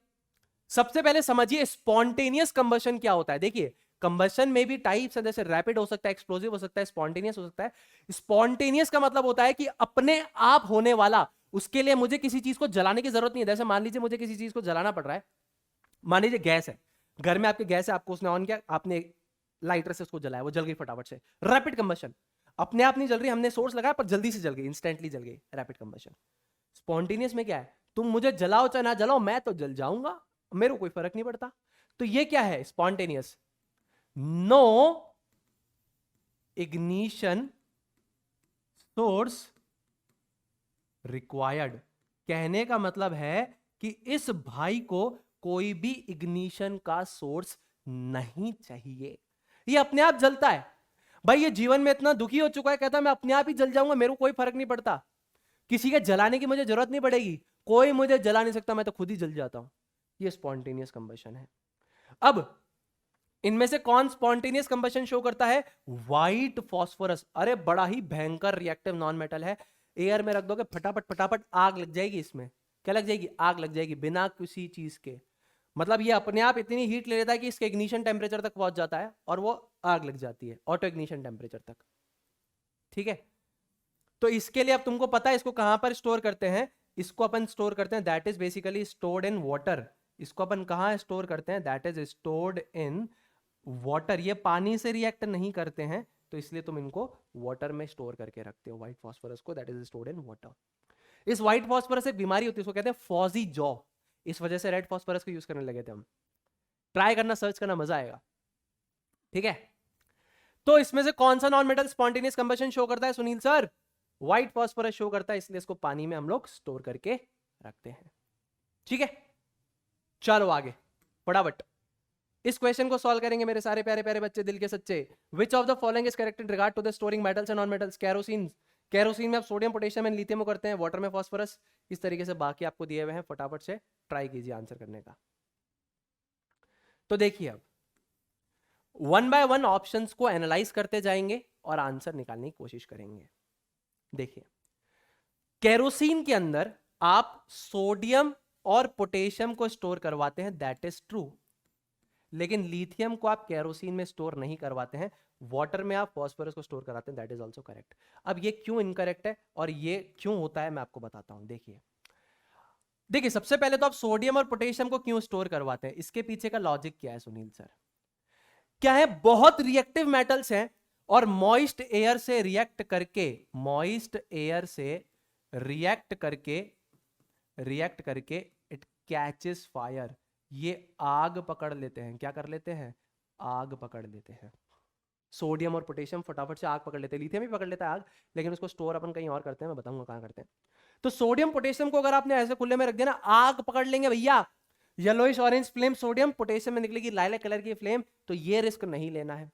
सबसे पहले समझिए स्पॉन्टेनियस कंबशन क्या होता है। देखिए, कंबशन में भी टाइप्स है, जैसे रैपिड हो सकता है, एक्सप्लोसिव हो सकता है, स्पॉन्टेनियस हो सकता है। स्पॉन्टेनियस का मतलब होता है कि अपने आप होने वाला, उसके लिए मुझे किसी चीज को जलाने की जरूरत नहीं है। जैसे मान लीजिए मुझे किसी चीज को जलाना पड़ रहा है, मान लीजिए गैस है, घर में आपके गैस है, आपको उसने ऑन किया, आपने लाइटर से उसको जलाया, वो जल गई फटाफट से, रैपिड कंबशन। अपने आप नहीं जल रही, हमने सोर्स लगाया पर जल्दी से जल गई, इंस्टेंटली जल गई, रैपिड कंबशन। स्पॉन्टेनियस में क्या है, तुम मुझे जलाओ चाहे ना जलाओ, मैं तो जल जाऊंगा, मेरे को कोई फर्क नहीं पड़ता। तो ये क्या है spontaneous? No ignition source required. कहने का मतलब है कि इस भाई को कोई भी इग्निशन का सोर्स नहीं चाहिए, ये अपने आप जलता है। भाई ये जीवन में इतना दुखी हो चुका है, कहता है मैं अपने आप ही जल जाऊंगा, मेरे को कोई फर्क नहीं पड़ता, किसी के जलाने की मुझे जरूरत नहीं पड़ेगी, कोई मुझे जला नहीं सकता, मैं तो खुद ही जल जाता हूं। ये स्पॉन्टेनियस कंबशन है। अब इनमें से कौन स्पॉन्टेनियस कंबशन शो करता है? White phosphorus. अरे बड़ा ही भयंकर रिएक्टिव नॉन मेटल है, एयर में रख दोगे फटाफट फटाफट आग लग जाएगी इसमें। क्या लग जाएगी? आग लग जाएगी, बिना किसी चीज के। मतलब ये अपने आप इतनी हीट ले लेता है कि इसके इग्निशन टेम्परेचर तक पहुंच जाता है और वो आग लग जाती है, ऑटो इग्निशन टेम्परेचर तक। ठीक है, तो इसके लिए अब तुमको पता है इसको कहां पर स्टोर करते हैं। इसको अपन स्टोर करते हैं, that is basically stored in water. इसको अपन कहां स्टोर करते हैं? That is stored in water. ये पानी से रिएक्ट नहीं करते हैं, तो इसलिए तुम इनको वाटर में स्टोर करके रखते हो, व्हाइट फास्फोरस को, that is stored in water. इस व्हाइट फास्फोरस एक बीमारी होती है, उसको कहते हैं फॉजी जॉ। इस वजह से रेड फास्फोरस को यूज करने लगे थे हम। ट्राई करना, सर्च करना, मजा आएगा। ठीक है, तो इसमें से कौन सा non metal spontaneous combustion show करता है Sunil sir? White phosphorus show करता है, इसलिए इसको पानी में हम लोग स्टोर करके रखते हैं। ठीक है, चलो आगे फटाफट इस क्वेश्चन को सॉल्व करेंगे मेरे सारे प्यारे प्यारे बच्चे, दिल के सच्चे। Which of the following is correct in regard to the storing metals and non metals? Kerosene, kerosene में आप सोडियम, पोटेशियम एंड लिथियम को करते हैं, वाटर में फास्फोरस। इस तरीके से बाकी आपको दिए हुए हैं, फटाफट से ट्राई कीजिए आंसर करने का। तो देखिए, अब वन बाय वन ऑप्शंस को एनालाइज करते जाएंगे और आंसर निकालने की कोशिश करेंगे। देखिए, केरोसिन के अंदर आप सोडियम और पोटेशियम को स्टोर करवाते हैं, दैट इज ट्रू। लेकिन लिथियम को आप केरोसिन में स्टोर नहीं करवाते हैं, वाटर में आप फास्फोरस को स्टोर कराते हैं, दैट इज आल्सो करेक्ट। अब ये क्यों इनकरेक्ट है और ये क्यों होता है मैं आपको बताता हूं। देखिए देखिए, सबसे पहले तो आप सोडियम और पोटेशियम को क्यों स्टोर करवाते हैं, इसके पीछे का लॉजिक क्या है सुनील सर? क्या है, बहुत रिएक्टिव मेटल्स हैं और मॉइस्ट एयर से रिएक्ट करके, मॉइस्ट एयर से रिएक्ट करके इट कैचेस फायर, ये आग पकड़ लेते हैं। क्या कर लेते हैं? आग पकड़ लेते हैं। सोडियम और पोटेशियम फटाफट से आग पकड़ लेते हैं, लिथियम भी पकड़ लेता है आग, लेकिन उसको स्टोर अपन कहीं और करते हैं, मैं बताऊंगा कहां करते हैं। तो सोडियम पोटेशियम को अगर आपने ऐसे खुले में रख दिया ना, आग पकड़ लेंगे भैया, yellowish orange flame sodium, potassium में निकलेगी लाइलैक कलर की फ्लेम, तो ये रिस्क नहीं लेना है।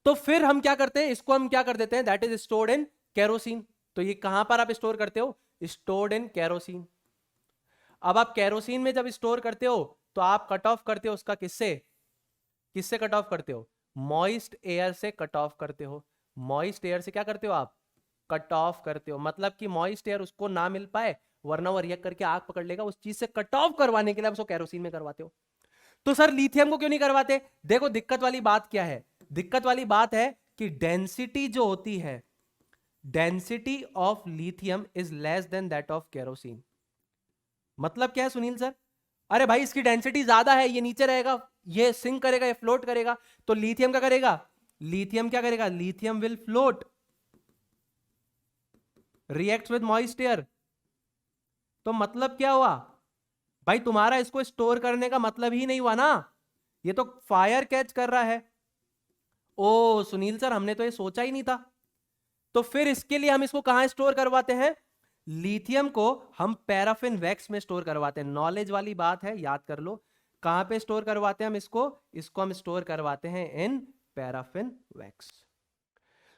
तो फिर हम क्या करते हैं, इसको हम क्या कर देते हैं, that is stored in kerosene. तो ये कहां पर आप स्टोर करते हो? Stored in kerosene. अब आप केरोसिन में जब स्टोर करते हो तो आप कट ऑफ करते हो उसका किससे कट ऑफ करते हो? मॉइस्ट एयर से कट ऑफ करते हो। मॉइस्ट एयर से क्या करते हो आप? कट ऑफ करते हो। मतलब कि मॉइस्ट एयर उसको ना मिल पाए, वरना वो रिएक्ट करके आग पकड़ लेगा, उस चीज से कट ऑफ करवाने के लिए आप उसको केरोसिन में करवाते हो। तो सर लिथियम को क्यों नहीं करवाते? देखो दिक्कत वाली बात क्या है, दिक्कत वाली बात है कि डेंसिटी जो होती है, density of lithium is less than that of kerosene. मतलब क्या है सुनील सर? अरे भाई इसकी डेंसिटी ज्यादा है, ये नीचे रहेगा, ये सिंक करेगा, ये फ्लोट करेगा, तो लिथियम क्या करेगा? लिथियम क्या करेगा? Lithium will float, reacts with moist air. तो मतलब क्या हुआ भाई, तुम्हारा इसको स्टोर करने का मतलब ही नहीं हुआ ना, ये तो फायर कैच कर रहा है। ओ सुनील सर, हमने तो ये सोचा ही नहीं था। तो फिर इसके लिए हम इसको कहां स्टोर करवाते हैं? लिथियम को हम पैराफिन वैक्स में स्टोर करवाते हैं। नॉलेज वाली बात है, याद कर लो। कहां पे स्टोर करवाते हैं हम इसको हम स्टोर करवाते हैं in paraffin wax.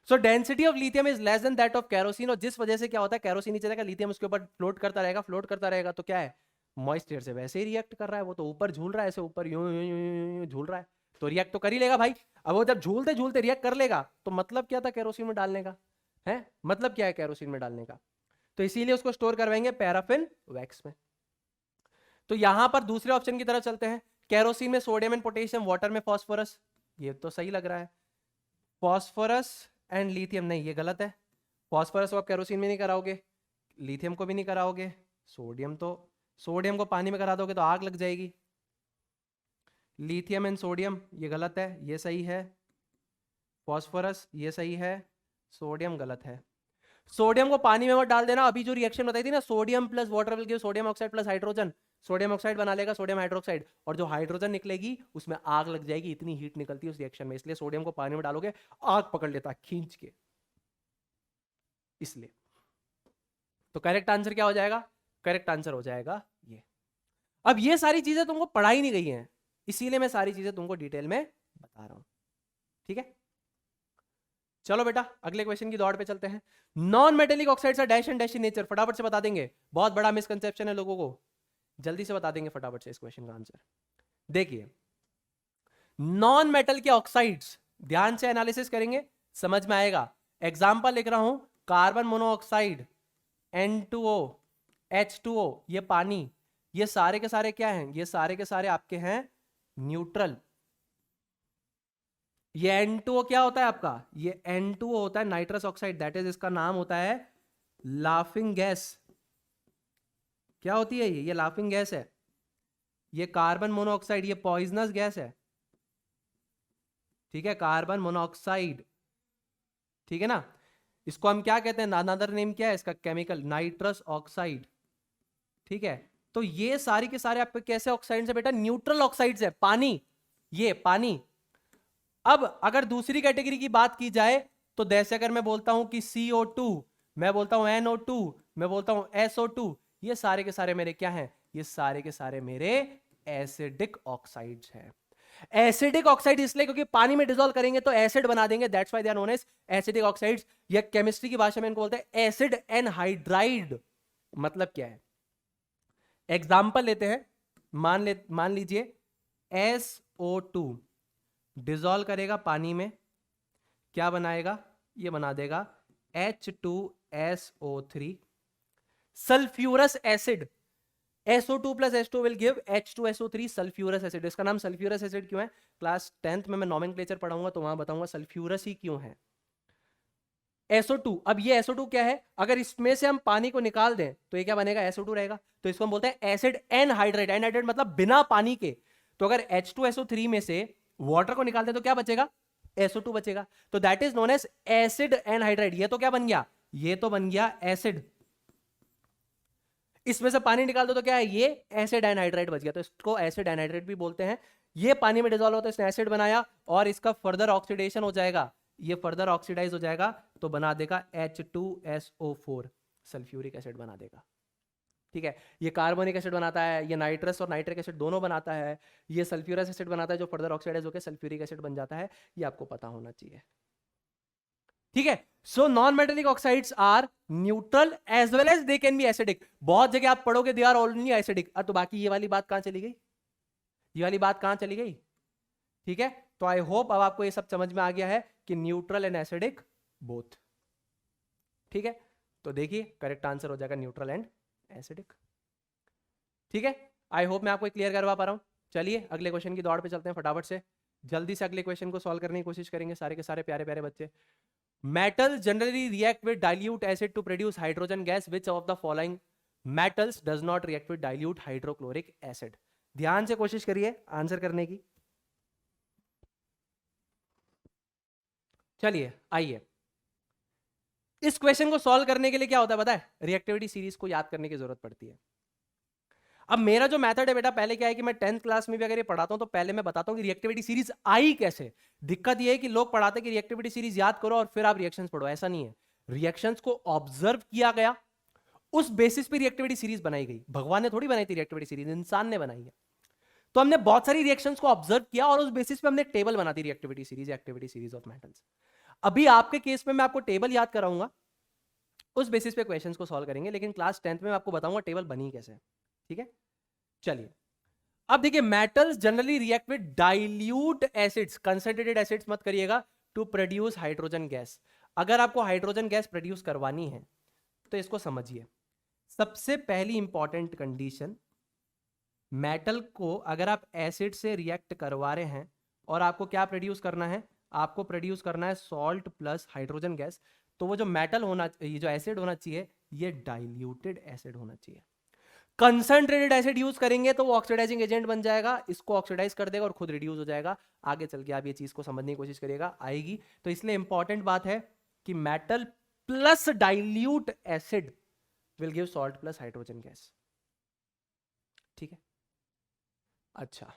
So density of lithium is less than that of kerosene, और जिस वजह से क्या होता है, केरोसिन नीचे जाएगा, लिथियम उसके ऊपर फ्लोट करता रहेगा, फ्लोट करता रहेगा, तो क्या है, मॉइस्चर से वैसे ही रिएक्ट कर रहा है, वो तो ऊपर झूल रहा है, ऐसे ऊपर यूं यूं यूं यूं यूं झूल रहा है, तो रिएक्ट तो कर ही लेगा भाई। अब वो जब झूलते झूलते रिएक्ट कर लेगा, तो मतलब क्या था केरोसिन में डालने का, है मतलब क्या है केरोसिन में डालने का, तो इसीलिए उसको स्टोर करवाएंगे पैराफिन वैक्स में। तो यहां पर दूसरे ऑप्शन की तरफ चलते हैं, केरोसिन में सोडियम एंड पोटेशियम, वाटर में फास्फोरस, ये तो सही लग रहा है। फास्फोरस एंड लिथियम, नहीं ये गलत है, फास्फोरस को आप केरोसिन में नहीं कराओगे, लिथियम को भी नहीं कराओगे, सोडियम को पानी में करा दोगे तो आग लग जाएगी। लिथियम एंड सोडियम ये गलत है, ये सही है। फास्फोरस ये सही है, सोडियम गलत है। सोडियम को पानी में मत डाल देना, अभी जो रिएक्शन बताई थी ना, sodium plus water will give sodium oxide plus hydrogen, sodium oxide बना लेगा सोडियम हाइड्रोक्साइड, और जो हाइड्रोजन निकलेगी उसमें आग लग जाएगी, इतनी हीट निकलती है उस रिएक्शन में, इसलिए सोडियम को पानी में डालोगे आग पकड़ लेता है खींच के, इसलिए। तो करेक्ट आंसर क्या हो जाएगा, करेक्ट आंसर हो जाएगा ये। अब ये सारी चीजें तुमको पढ़ाई नहीं गई हैं, इसीलिए मैं सारी चीजें तुमको डिटेल में बता रहा हूं, ठीक है। चलो बेटा अगले क्वेश्चन की दौड़ पे चलते हैं। Non metallic oxides are dash and dash in nature, फटाफट से बता देंगे, बहुत बड़ा मिसकंसेप्शन है लोगों को, जल्दी से बता देंगे फटाफट से इस क्वेश्चन का आंसर। देखिए नॉन मेटल के ऑक्साइड्स, ध्यान से एनालिसिस करेंगे समझ में आएगा। एग्जांपल लिख रहा हूं, कार्बन मोनोऑक्साइड, N2O, H2O, ये पानी, ये सारे के सारे क्या हैं, ये सारे के सारे आपके हैं न्यूट्रल। ये N2O क्या होता है आपका, ये N2O होता है नाइट्रस ऑक्साइड, दैट इज इसका नाम होता है लाफिंग गैस। क्या होती है ये लाफिंग गैस है। ये कार्बन मोनोऑक्साइड ये पॉइजनस गैस है, ठीक है, कार्बन मोनोऑक्साइड, ठीक है ना। इसको हम क्या कहते हैं, अनदर नेम क्या है इसका, केमिकल नाइट्रस ऑक्साइड, ठीक है। तो ये सारी के सारे आपके कैसे ऑक्साइड्स है बेटा, न्यूट्रल ऑक्साइड्स है, पानी, ये पानी। अब अगर दूसरी कैटेगरी की बात की जाए, तो जैसे अगर मैं बोलता हूं कि CO2, मैं बोलता हूं NO2, मैं बोलता हूं SO2, ये सारे के सारे मेरे क्या हैं, ये सारे के सारे मेरे एसिडिक ऑक्साइड्स हैं। एसिडिक ऑक्साइड इसलिए क्योंकि पानी में डिसॉल्व करेंगे तो एसिड बना देंगे, that's why they are known as acidic oxides, या केमिस्ट्री की भाषा में इनको बोलते हैं एसिड एनहाइड्राइड। मतलब क्या है, एग्जांपल लेते हैं, मान लीजिए SO2 डिसॉल्व करेगा पानी में, क्या बनाएगा, ये बना देगा H2SO3 sulphurous acid. SO2 plus H2 will give H2SO3 sulphurous acid. इसका नाम सल्फ्यूरस एसिड क्यों है, क्लास 10th में मैं नोमेनक्लेचर पढ़ाऊंगा तो वहां बताऊंगा सल्फ्यूरस ही क्यों है। SO2, अब ये SO2 क्या है, अगर इसमें से हम पानी को निकाल दें तो ये क्या बनेगा, SO2 रहेगा, तो इसको हम बोलते हैं एसिड एनहाइड्रेट। एनहाइड्रेट मतलब बिना पानी के। तो अगर H2SO3 में से वाटर को निकाल दें तो क्या बचेगा, SO2 बचेगा, तो that is known as acid anhydride. ये तो क्या बन गया, ये तो बन गया एसिड। इसमें से पानी निकाल दो तो क्या है, ये एसिड एनहाइड्रेट बच गया, तो इसको एसिड एनहाइड्रेट भी बोलते हैं। ये पानी में डिसॉल्व होता है, इसने एसिड बनाया और इसका फर्दर ऑक्सीडेशन हो जाएगा, ये फर्दर ऑक्सीडाइज हो जाएगा तो बना देगा H2SO4 सल्फ्यूरिक एसिड बना देगा, ठीक है। ये कार्बोनिक एसिड बनाता है, ये नाइट्रस और नाइट्रिक एसिड दोनों बनाता है, ये सल्फ्यूरस एसिड बनाता है जो फर्दर ऑक्सीडाइज होकर सल्फ्यूरिक एसिड बन जाता है, ये आपको पता होना चाहिए, ठीक है। So non metallic oxides are neutral as well as they can be acidic. बहुत जगह आप पढ़ोगे दे आर ओनली एसिडिक, तो बाकी ये वाली बात कहां चली गई, ये वाली बात कहां चली गई, ठीक है। तो आई होप अब आपको ये सब समझ में आ गया है कि न्यूट्रल एंड एसिडिक बोथ, ठीक है। तो देखिए करेक्ट आंसर हो जाएगा न्यूट्रल एंड एसिडिक, ठीक है। आई होप मैं आपको क्लियर करवा पा रहा हूं। चलिए अगले क्वेश्चन की दौड़ पे चलते हैं, फटाफट से जल्दी से अगले क्वेश्चन को सॉल्व करने की कोशिश करेंगे सारे के सारे प्यारे प्यारे बच्चे। Metals generally react with dilute acid to produce hydrogen gas. Which of the following metals does not react with dilute hydrochloric acid? ध्यान से कोशिश करिए आंसर करने की। चलिए आइए, इस क्वेश्चन को सॉल्व करने के लिए क्या होता है पता है, रिएक्टिविटी सीरीज को याद करने की जरूरत पड़ती है। अब मेरा जो मेथड है बेटा, पहले क्या है कि मैं 10th क्लास में भी अगर ये पढ़ाता हूं तो पहले मैं बताता हूं कि रिएक्टिविटी सीरीज आई कैसे। दिक्कत ये है कि लोग पढ़ाते हैं कि रिएक्टिविटी सीरीज याद करो और फिर आप रिएक्शंस पढ़ो, ऐसा नहीं है। रिएक्शंस को ऑब्जर्व किया गया, उस बेसिस पे रिएक्टिविटी सीरीज बनाई गई। भगवान ने थोड़ी बनाई थी रिएक्टिविटी सीरीज, इंसान ने बनाई है। तो हमने बहुत सारी रिएक्शंस को ऑब्जर्व किया और उस बेसिस पे हमने टेबल बना दी reactivity series, activity series of metals. अभी आपके केस में मैं आपको टेबल याद कराऊंगा, उस बेसिस पे क्वेश्चंस को सॉल्व करेंगे, लेकिन क्लास 10th में मैं आपको बताऊंगा टेबल बनी कैसे। ठीक है, चलिए अब देखिए, metals generally react with dilute acids, concentrated acids मत करिएगा, टू प्रोड्यूस हाइड्रोजन गैस। अगर आपको हाइड्रोजन गैस प्रोड्यूस करवानी है तो इसको समझिए, सबसे पहली इंपॉर्टेंट कंडीशन, मेटल को अगर आप एसिड से रिएक्ट करवा रहे हैं और आपको क्या प्रोड्यूस करना है, आपको प्रोड्यूस करना है सॉल्ट प्लस हाइड्रोजन गैस, तो वो जो मेटल होना, ये जो एसिड होना चाहिए, ये डाइल्यूटेड एसिड होना चाहिए। कंसंट्रेटेड एसिड यूज करेंगे तो वो ऑक्सीडाइजिंग एजेंट बन जाएगा, इसको ऑक्सीडाइज कर देगा और खुद रिड्यूस हो जाएगा। आगे चल के आप ये चीज को समझने की कोशिश करिएगा, आएगी। तो इसलिए इंपॉर्टेंट बात है कि metal plus dilute acid will give salt plus hydrogen gas. ठीक है, अच्छा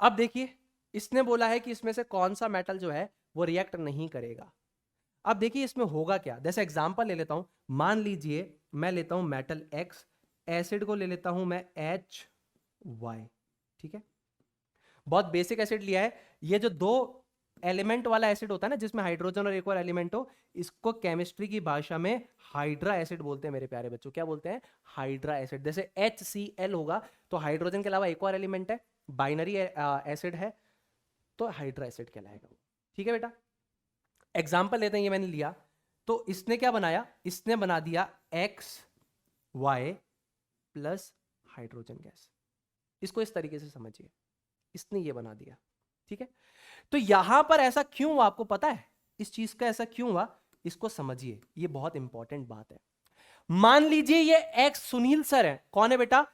अब देखिए, इसने बोला है कि इसमें से कौन सा मेटल जो है वो रिएक्ट नहीं करेगा। अब देखिए इसमें होगा क्या, जैसे एग्जांपल ले लेता हूं, मान लीजिए मैं लेता हूं मेटल X, एसिड को ले लेता हूं मैं HY। ठीक है, बहुत बेसिक एसिड लिया है। ये जो दो एलिमेंट वाला एसिड होता है ना, जिसमें हाइड्रोजन और एक और एलिमेंट हो, इसको केमिस्ट्री की भाषा में हाइड्रा एसिड बोलते हैं मेरे प्यारे बच्चों। क्या बोलते हैं? Hydra acid. जैसे HCl होगा तो हाइड्रोजन के अलावा एक और एलिमेंट है, बाइनरी एसिड है, तो हाइड्रा एसिड कहलाएगा। ठीक है बेटा, एग्जाम्पल लेते हैं, ये मैंने लिया, तो इसने क्या बनाया, इसने बना दिया XY प्लस हाइड्रोजन गैस। इसको इस तरीके से समझिए, इसने ये बना दिया। ठीक है, तो यहां पर ऐसा क्यों हुआ आपको पता है? इस चीज का ऐसा क्यों हुआ, इसको समझिए, ये बहुत इंपॉर्टेंट बात है। मान लीजिए ये X सुनील सर है। कौन है बेटा?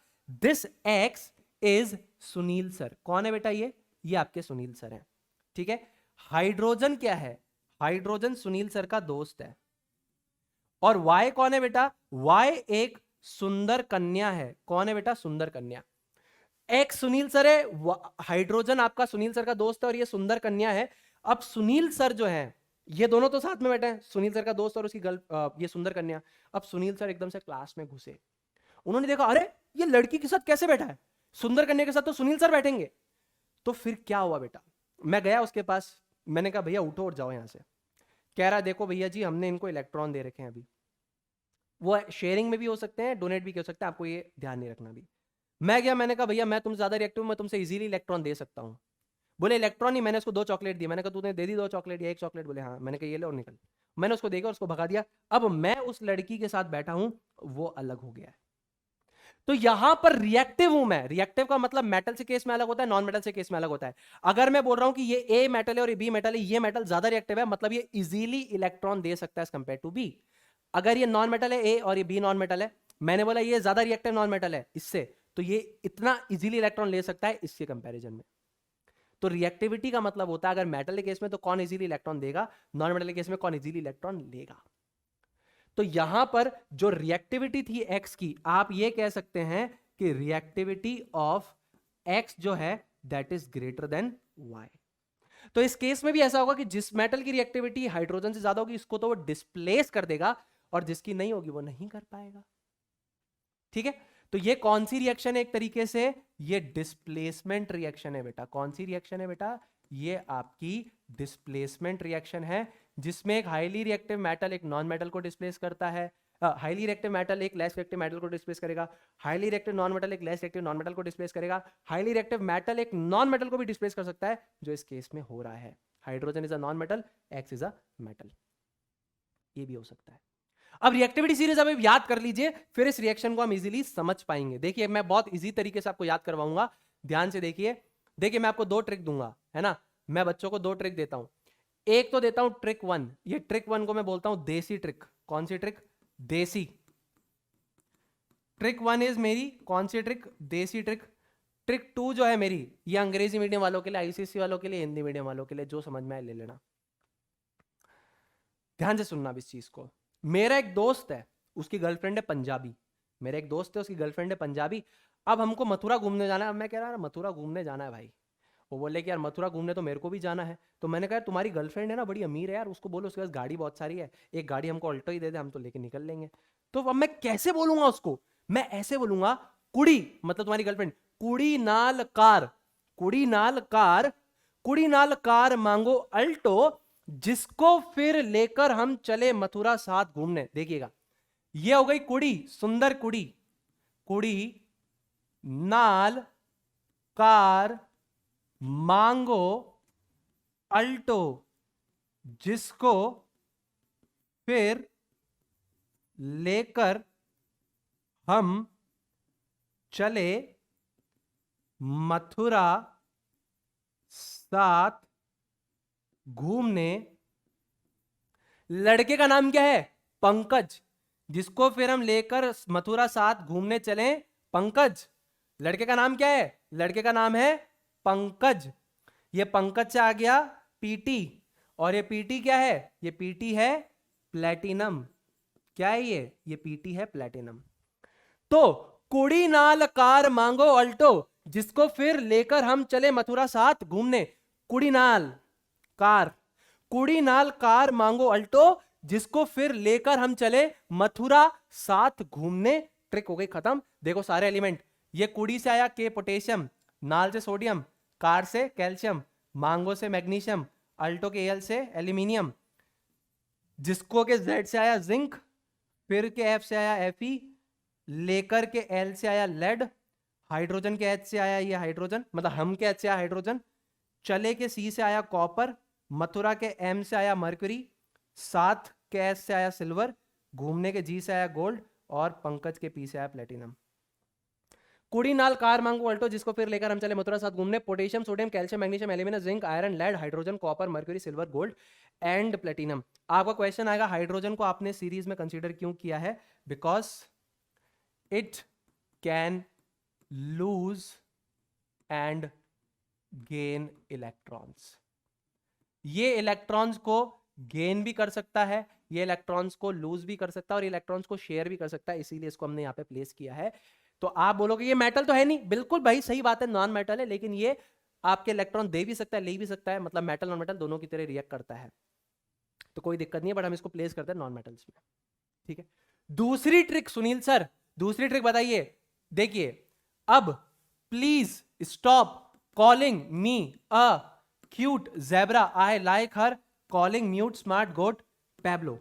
This X is Sunil sir. कौन है बेटा? ये आपके सुनील सर हैं। ठीक है, हाइड्रोजन क्या है? हाइड्रोजन सुनील सर का दोस्त है। और Y कौन है बेटा? Y एक सुंदर कन्या है। कौन है बेटा? सुंदर कन्या। X सुनील सर है, हाइड्रोजन आपका सुनील सर का दोस्त है, और ये सुंदर कन्या है। अब सुनील सर जो है, ये दोनों तो साथ में बैठे हैं, सुनील सर का दोस्त और उसकी ये सुंदर कन्या। अब सुनील सर एकदम से क्लास में घुसे, उन्होंने देखा, अरे ये लड़की के साथ कैसे बैठा है, सुंदर कन्या के साथ तो सुनील सर बैठेंगे। तो फिर क्या हुआ बेटा? मैं गया उसके पास, मैंने कहा भैया उठो और जाओ यहां से। कह रहा देखो भैया जी, हमने इनको इलेक्ट्रॉन दे रखे हैं, अभी वो शेयरिंग में भी हो सकते हैं, डोनेट भी हो सकते हैं, आपको ये ध्यान नहीं रखना। भी मैं गया, मैंने कहा भैया मैं तुमसे ज्यादा रिएक्टिव, मैं तुमसे इजीली इलेक्ट्रॉन दे सकता हूँ। बोले इलेक्ट्रॉन ही, मैंने उसको 2 चॉकलेट दी। मैंने कहा तूने दे दी 2 चॉकलेट या 1 चॉकलेट? बोले हाँ। मैंने कहा ये ले और निकल। मैंने उसको देखा और उसको भगा दिया। अब मैं उस लड़की के साथ बैठा हूं, वो अलग हो गया है। तो यहां पर रिएक्टिव हूं मैं। रिएक्टिव का मतलब मेटल से केस में अलग होता है, नॉन मेटल से केस में अलग होता है। अगर मैं बोल रहा हूं कि ये ए मेटल है और ये बी मेटल है, ये मेटल ज्यादा रिएक्टिव है, मतलब ये इजीली इलेक्ट्रॉन दे सकता है एज कंपेयर टू बी। अगर ये नॉन मेटल है ए और ये बी नॉन मेटल है, मैंने बोला ये ज्यादा रिएक्टिव नॉन मेटल है इससे, तो ये इतना इजीली इलेक्ट्रॉन ले सकता है इसके कंपैरिजन में। तो रिएक्टिविटी का मतलब होता है, अगर मेटल के केस में तो कौन इजीली इलेक्ट्रॉन देगा, नॉन मेटल के केस में कौन इजीली इलेक्ट्रॉन लेगा। तो यहां पर जो रिएक्टिविटी थी एक्स की, आप ये कह सकते हैं कि रिएक्टिविटी ऑफ एक्स जो है that is greater than y. तो इस केस में भी ऐसा होगा कि जिस मेटल की रिएक्टिविटी हाइड्रोजन से ज्यादा होगी, इसको तो वो डिस्प्लेस कर देगा, और जिसकी नहीं होगी वो नहीं कर पाएगा। ठीक है, तो ये कौन सी रिएक्शन है? एक तरीके से ये डिस्प्लेसमेंट रिएक्शन है बेटा। कौन सी रिएक्शन है बेटा? ये आपकी डिस्प्लेसमेंट रिएक्शन है, जिसमें एक हाईली रिएक्टिव मेटल एक नॉन मेटल को डिस्प्लेस करता है। हाईली रिएक्टिव मेटल एक लेस रिएक्टिव मेटल को डिस्प्लेस करेगा। हाईली रिएक्टिव नॉन मेटल एक लेस रिएक्टिव नॉन मेटल को डिस्प्लेस करेगा। हाईली रिएक्टिव मेटल एक नॉन मेटल को भी डिस्प्लेस कर सकता है, जो इस केस में हो रहा है। Hydrogen is a non metal, x is a metal, ये भी हो सकता है। अब रिएक्टिविटी सीरीज अब याद कर लीजिए, फिर इस रिएक्शन को हम इजीली समझ पाएंगे। देखिए मैं बहुत इजी तरीके से आपको याद करवाऊंगा, ध्यान से देखिए। देखिए मैं आपको 2 ट्रिक दूंगा, है ना। मैं बच्चों को 2 ट्रिक देता हूं। एक तो देता हूं ट्रिक 1, ये ट्रिक 1 को मैं बोलता हूं देसी ट्रिक। कौन सी ट्रिक? देसी ट्रिक 1 इज मेरी कौन सी ट्रिक? देसी ट्रिक। ट्रिक 2 जो है मेरी, ये अंग्रेजी मीडियम वालों के लिए, आईसीएसई वालों के लिए, हिंदी मीडियम वालों के लिए, जो समझ में आए ले लेना। ध्यान से सुनना इस चीज को। मेरा एक दोस्त है, उसकी गर्लफ्रेंड है पंजाबी। मेरा एक दोस्त है, उसकी गर्लफ्रेंड है पंजाबी। अब हमको मथुरा घूमने जाना है। अब मैं कह रहा मथुरा घूमने जाना है भाई। वो बोले कि यार मथुरा घूमने तो मेरे को भी जाना है। तो मैंने कहा तुम्हारी गर्लफ्रेंड है ना, बड़ी अमीर है यार, उसको बोलो उसके पास गाड़ी बहुत सारी है, एक गाड़ी हमको ऑल्टो ही दे दे, हम तो लेके निकल लेंगे। तो अब मैं कैसे बोलूंगा उसको? मैं ऐसे बोलूंगा, कुड़ी मतलब तुम्हारी गर्लफ्रेंड, कुड़ी नाल कार, कुड़ी नाल कार, कुड़ी नाल कार मांगो अल्टो, जिसको फिर लेकर हम चले मथुरा साथ घूमने। देखिएगा, ये हो गई कुड़ी, सुंदर कुड़ी। कुड़ी नाल कार मांगो अल्टो, जिसको फिर लेकर हम चले मथुरा साथ घूमने। लड़के का नाम क्या है? पंकज, जिसको फिर हम लेकर मथुरा साथ घूमने चले पंकज। लड़के का नाम क्या है? लड़के का नाम है पंकज। ये पंकज से आ गया पीटी, और ये पीटी क्या है? ये पीटी है प्लेटिनम। क्या है ये पीटी है प्लेटिनम। तो कुड़ी नाल कार मांगो अल्टो, जिसको फिर लेकर हम चले मथुरा साथ घूमने। कुड़ी नाल कार, कुड़ी नाल कार मांगो अल्टो, जिसको फिर लेकर हम चले मथुरा साथ घूमने। ट्रिक हो गई खत्म। देखो सारे एलिमेंट, ये कुड़ी से आया के पोटेशियम, नाल से सोडियम, कार से कैल्शियम, मांगो से मैग्नीशियम, अल्टो के एल से एल्यूमिनियम, जिसको के जेड से आया जिंक, फिर के एफ से आया एफई, लेकर के एल से आया लेड, हाइड्रोजन के एच से आया ये हाइड्रोजन, मतलब हम के एच से आया हाइड्रोजन, चले के सी से आया कॉपर, मथुरा के एम से आया मर्क्यूरी, साथ के एस से आया सिल्वर, घूमने के जी से आया गोल्ड, और पंकज के पी से आया प्लेटिनम। कुड़ी नाल कार मांगो अल्टो, जिसको फिर लेकर हम चले मथुरा साथ घूमने। Potassium sodium calcium magnesium aluminium zinc iron lead hydrogen copper mercury silver gold and platinum. आपका क्वेश्चन आएगा हाइड्रोजन को आपने सीरीज में कंसीडर क्यों किया है? Because it can lose and gain electrons. ये इलेक्ट्रॉन्स को गेन भी कर सकता है, ये इलेक्ट्रॉन्स को लूज भी कर सकता है, और इलेक्ट्रॉन्स को शेयर भी कर सकता है, इसीलिए इसको हमने यहाँ पे प्लेस किया है। तो आप बोलोगे ये मेटल तो है नहीं, बिल्कुल भाई सही बात है, नॉन मेटल है, लेकिन ये आपके इलेक्ट्रॉन दे भी सकता है ले भी सकता है, मतलब मेटल नॉन मेटल दोनों की तरह रिएक्ट करता है, तो कोई दिक्कत नहीं है, बट हम इसको प्लेस करते हैं नॉन मेटल्स में। ठीक है, दूसरी ट्रिक सुनील सर, दूसरी ट्रिक बताइए। देखिए, अब please stop calling me a cute zebra, I like her, calling mute smart goat Pablo.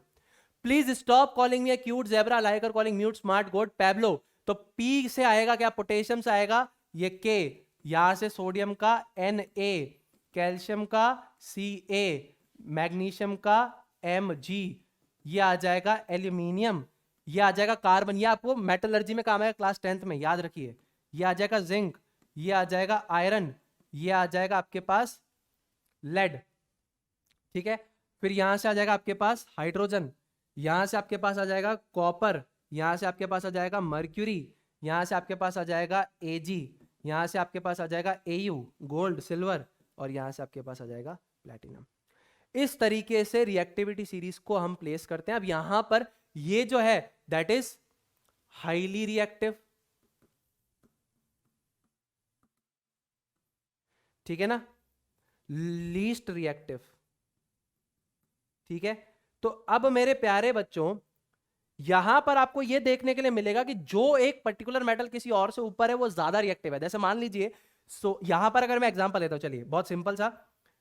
Please stop calling me a cute zebra, like her, calling mute smart goat Pablo. तो पी से आएगा क्या? पोटेशियम से आएगा ये के, यहां से सोडियम का Na, कैल्शियम का Ca, मैग्नीशियम का Mg, ये आ जाएगा एल्यूमिनियम, ये आ जाएगा कार्बन, ये आपको मेटलर्जी में काम आएगा क्लास 10th में, याद रखिए। ये आ जाएगा जिंक, ये आ जाएगा आयरन, ये आ जाएगा आपके पास लेड। ठीक है, फिर यहां से आ जाएगा आपके पास हाइड्रोजन, यहां से आपके पास आ जाएगा कॉपर, यहां से आपके पास आ जाएगा मर्क्यूरी, यहां से आपके पास आ जाएगा Ag, यहां से आपके पास आ जाएगा Au गोल्ड सिल्वर, और यहां से आपके पास आ जाएगा प्लैटिनम। इस तरीके से रिएक्टिविटी सीरीज को हम प्लेस करते हैं। अब यहां पर ये जो है दैट इज हाईली रिएक्टिव, ठीक है ना, लीस्ट रिएक्टिव। ठीक है, तो अब मेरे प्यारे बच्चों, यहां पर आपको यह देखने के लिए मिलेगा कि जो एक पर्टिकुलर मेटल किसी और से ऊपर है वो ज्यादा रिएक्टिव है। जैसे मान लीजिए, यहां पर अगर मैं एग्जांपल लेता हूं, चलिए बहुत सिंपल सा,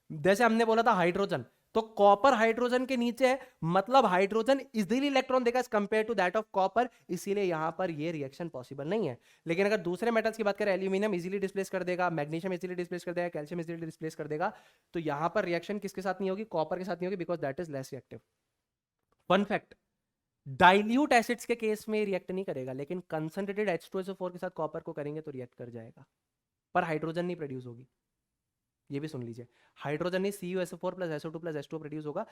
जैसे हमने बोला था हाइड्रोजन, तो कॉपर हाइड्रोजन के नीचे है, मतलब हाइड्रोजन इजीली इलेक्ट्रॉन देगा compare to that of copper, इसीलिए यहां पर ये रिएक्शन पॉसिबल नहीं है। लेकिन अगर दूसरे मेटल्स की बात करें, एल्यूमिनियम इजीली डिस्प्लेस कर देगा, मैग्नीशियम इजीली डिस्प्लेस कर देगा, कैल्शियम इजीली डिस्प्लेस कर देगा, तो यहां पर रिएक्शन किसके साथ नहीं होगी? कॉपर के साथ नहीं होगी, because that is less reactive. Fun fact, dilute acids के केस में रिएक्ट नहीं करेगा, लेकिन कंसंट्रेटेड H2SO4 के साथ कॉपर को करेंगे तो रिएक्ट कर जाएगा, पर हाइड्रोजन नहीं प्रोड्यूस होगी। ये भी सुन लीजिए, हाइड्रोजन नहीं, CuSO4 plus SO2 plus H2 produce होगा,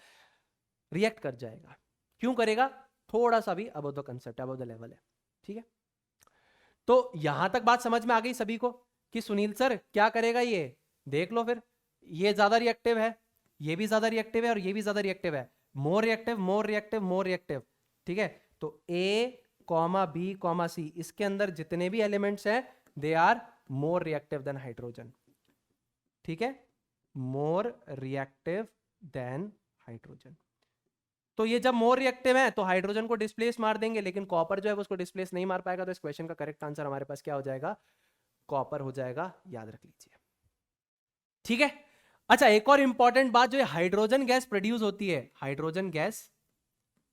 रिएक्ट कर जाएगा। क्यों करेगा? थोड़ा सा भी above the concept, above the level है। ठीक है, तो यहां तक बात समझ में आ गई सभी को कि सुनील सर क्या करेगा ये? देख लो फिर, ये ज्यादा रिएक्टिव है, ये भी ज्यादा रिएक्टिव है, और ये भी ज्यादा रिएक्टिव है, more reactive more reactive more reactive. ठीक है, तो A, B, C, इसके अंदर जितने भी एलिमेंट्स हैं they are more reactive than hydrogen. ठीक है, मोर रिएक्टिव देन हाइड्रोजन। तो ये जब मोर रिएक्टिव है तो हाइड्रोजन को डिस्प्लेस मार देंगे, लेकिन कॉपर जो है उसको डिस्प्लेस नहीं मार पाएगा, तो इस क्वेश्चन का करेक्ट आंसर हमारे पास क्या हो जाएगा? कॉपर हो जाएगा, याद रख लीजिए। ठीक है, अच्छा, एक और इंपॉर्टेंट बात, जो हाइड्रोजन गैस प्रोड्यूस होती है, हाइड्रोजन गैस,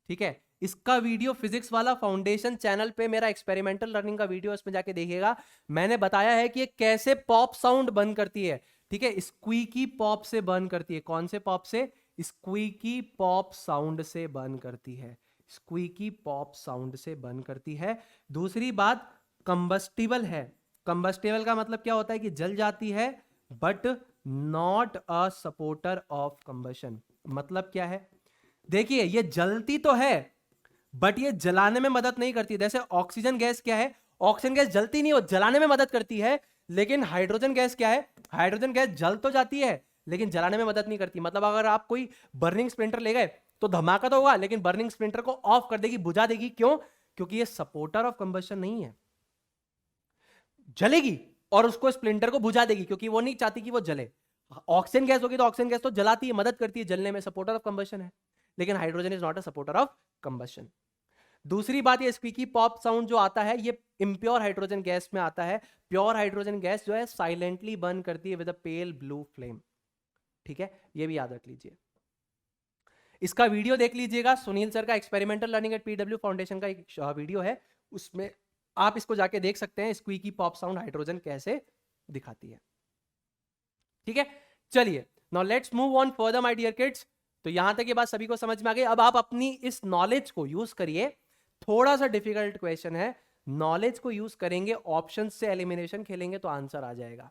ठीक है, इसका वीडियो फिजिक्स वाला फाउंडेशन चैनल पे मेरा एक्सपेरिमेंटल लर्निंग का वीडियो, इसमें जाके देखिएगा। मैंने बताया है कि ये कैसे पॉप साउंड बर्न करती है, ठीक है, स्क्वीकी पॉप से बर्न करती है। कौन से पॉप से? स्क्वीकी पॉप साउंड से बर्न करती है, स्क्वीकी पॉप साउंड से बर्न करती है। दूसरी बात, कंबस्टिबल है। कंबस्टिबल का मतलब क्या होता है कि जल जाती है, but not a supporter of combustion. मतलब क्या है? देखिए, ये जलती तो है बट ये जलाने में मदद नहीं करती। जैसे ऑक्सीजन गैस क्या है? ऑक्सीजन गैस जलती नहीं, वो जलाने में मदद करती है। लेकिन हाइड्रोजन गैस क्या है? हाइड्रोजन गैस जल तो जाती है लेकिन जलाने में मदद नहीं करती। मतलब अगर आप कोई बर्निंग स्प्लिंटर ले गए तो धमाका तो होगा, लेकिन बर्निंग स्प्लिंटर को ऑफ कर देगी, बुझा देगी। क्यों? क्योंकि ये सपोर्टर ऑफ कंबशन नहीं है। जलेगी और उसको स्प्लिंटर को बुझा देगी, क्योंकि वो नहीं चाहती कि वो जले। ऑक्सीजन गैस होगी तो ऑक्सीजन गैस तो जलाती है, मदद करती है जलने में, सपोर्टर ऑफ कंबशन है। लेकिन hydrogen is not a supporter of combustion. दूसरी बात, ये स्क्वीकी पॉप साउंड जो आता है, ये इम्प्योर हाइड्रोजन गैस में आता है। प्योर हाइड्रोजन गैस जो है साइलेंटली बर्न करती है with a pale blue flame. ठीक है, ये भी याद रख लीजिए। इसका वीडियो देख लीजिएगा, सुनील सर का experimental learning at PW foundation का एक वीडियो है, उसमें आप इसको जाके देख सकते हैं, स्क्वीकी पॉप साउंड हाइड्रोजन कैसे दिखाती है। ठीक है, चलिए now let's move on further my dear kids. तो यहां तक ये बात सभी को समझ में आ गई। अब आप अपनी इस नॉलेज को यूज करिए। थोड़ा सा डिफिकल्ट क्वेश्चन है, नॉलेज को यूज करेंगे, ऑप्शन से एलिमिनेशन खेलेंगे तो आंसर आ जाएगा।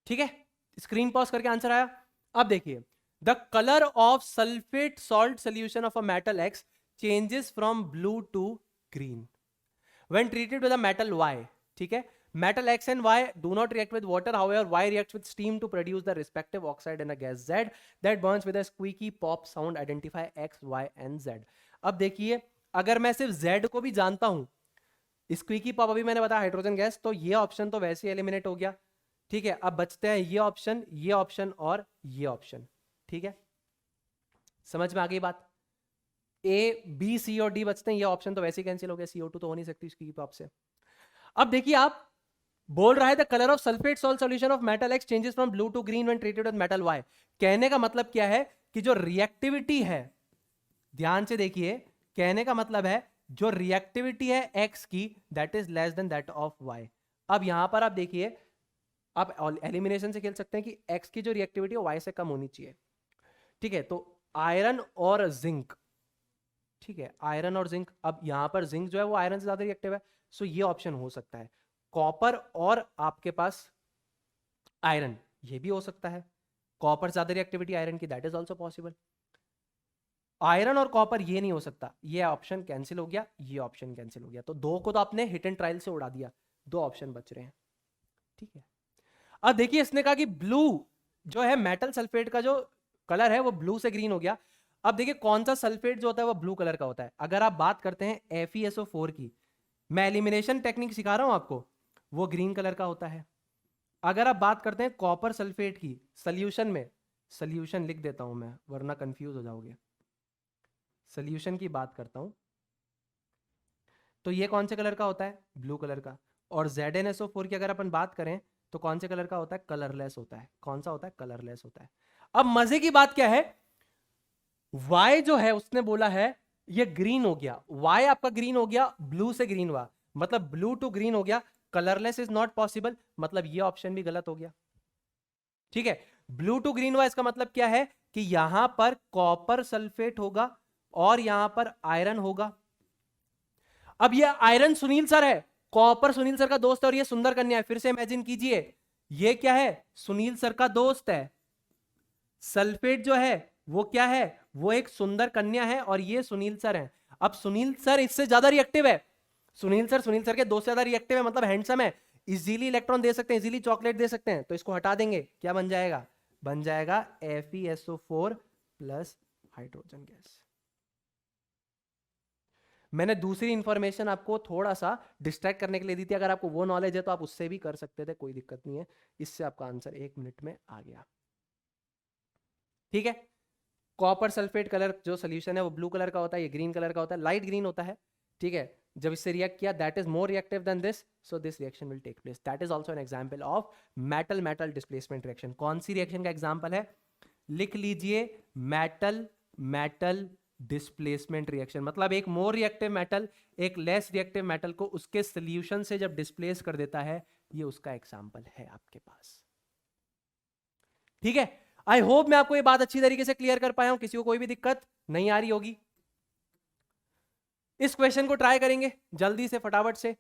ठीक है, स्क्रीन पॉज करके आंसर आया। अब देखिए, the colour of sulphate salt solution of a metal X changes from blue to green when treated with a metal Y. ठीक है, metal X and Y do not react with water, however Y reacts with steam to produce the respective oxide and a gas Z that burns with a squeaky pop sound. Identify X, Y and Z. अब देखिए, अगर मैं सिर्फ Z को भी जानता हूं, स्क्वीकी पॉप अभी मैंने बताया हाइड्रोजन गैस, तो ये ऑप्शन तो वैसे ही एलिमिनेट हो गया। ठीक है, अब बचते हैं ये ऑप्शन और ये ऑप्शन। ठीक है, समझ में आ गई बात? A, B, C और D बचते हैं, ये ऑप्शन तो वैसे ही कैंसिल हो गया, CO2 तो हो नहीं सकती स्क्वीकी पॉप से। अब देखिए, आप बोल रहा है the colour of sulphate salt solution of metal X changes from blue to green when treated with metal Y. कहने का मतलब क्या है कि जो रिएक्टिविटी है, ध्यान से देखिए, कहने का मतलब है जो रिएक्टिविटी है एक्स की, that is less than that of Y. अब यहां पर आप देखिए, आप एलिमिनेशन से खेल सकते हैं कि एक्स की जो रिएक्टिविटी है वाई से कम होनी चाहिए। ठीक है, तो आयरन और जिंक, ठीक है, आयरन और जिंक, अब यहां पर जिंक जो है वो आयरन से ज्यादा रिएक्टिव है, सो ये ऑप्शन हो सकता है। कॉपर और आपके पास आयरन, ये भी हो सकता है। कॉपर ज्यादा रिएक्टिविटी आयरन की, that is also possible. Iron और कॉपर ये नहीं हो सकता, ये ऑप्शन कैंसिल हो गया, ये ऑप्शन कैंसिल हो गया। तो दो को तो आपने हिट एंड ट्रायल से उड़ा दिया, दो ऑप्शन बच रहे हैं। ठीक है, अब देखिए, इसने कहा कि ब्लू जो है मेटल सल्फेट का जो कलर है वो ब्लू से ग्रीन हो गया। अब देखिए, कौन सा सल्फेट जो होता है वो ब्लू कलर का होता है। अगर आप बात करते हैं FeSO4 की, मैं एलिमिनेशन टेक्निक सिखा रहा हूं आपको, वो ग्रीन कलर का होता है। अगर आप बात करते हैं कॉपर सल्फेट की, सोल्यूशन में, सोल्यूशन लिख देता हूं मैं वरना कंफ्यूज हो जाओगे, सोल्यूशन की बात करता हूं, तो ये कौन से कलर का होता है? ब्लू कलर का। और ZnSO4 की अगर अपन बात करें तो कौन से कलर का होता है? कलरलेस होता है। कौन सा होता है? कलरलेस होता है। अब मजे की बात क्या है, Y जो है उसने बोला है ये ग्रीन हो गया, Y आपका ग्रीन हो गया, ब्लू से ग्रीन हुआ, मतलब ब्लू टू ग्रीन हो गया। कलरलेस इज नॉट पॉसिबल, मतलब ये ऑप्शन भी गलत हो गया। ठीक है, ब्लू टू ग्रीन हुआ, इसका मतलब क्या है कि यहां पर कॉपर सल्फेट होगा और यहां पर आयरन होगा। अब ये आयरन सुनील सर है, कॉपर सुनील सर का दोस्त है और ये सुंदर कन्या है। फिर से इमेजिन कीजिए, ये क्या है? सुनील सर का दोस्त है। सल्फेट जो है वो क्या है? वो एक सुंदर कन्या है और ये सुनील सर है। अब सुनील सर इससे ज्यादा रिएक्टिव है, सुनील सर के दोस्त से ज्यादा रिएक्टिव है, मतलब हैंडसम है, इजीली इलेक्ट्रॉन दे सकते हैं, इजीली चॉकलेट दे सकते हैं। तो इसको हटा देंगे, क्या बन जाएगा? बन जाएगा FeSO4 प्लस हाइड्रोजन गैस। मैंने दूसरी इंफॉर्मेशन आपको थोड़ा सा डिस्ट्रैक्ट करने के लिए दी थी, अगर आपको वो नॉलेज है तो आप उससे भी कर सकते थे, कोई दिक्कत नहीं है। इससे आपका आंसर 1 मिनट में आ गया। ठीक है, कॉपर सल्फेट कलर जो सोल्यूशन है वो ब्लू कलर का होता है, ये ग्रीन कलर का होता है, लाइट ग्रीन होता है। ठीक है, जब इससे रिएक्ट किया that is more reactive than this, so this reaction will take place. That is also an example of metal metal displacement reaction. कौन सी रिएक्शन का एग्जांपल है? लिख लीजिए, मेटल मेटल डिस्प्लेसमेंट रिएक्शन. मतलब एक मोर रिएक्टिव मेटल एक लेस रिएक्टिव मेटल को उसके सॉल्यूशन से जब डिस्प्लेस कर देता है, ये उसका एग्जांपल है आपके पास. ठीक है, आई होप मैं आपको ये बात अच्छी तरीके से क्लियर कर पाया हूं. किसी को कोई भी दिक्कत नहीं आ रही होगी. इस क्वेश्चन को ट्राई करेंगे जल्दी से फटाफट से.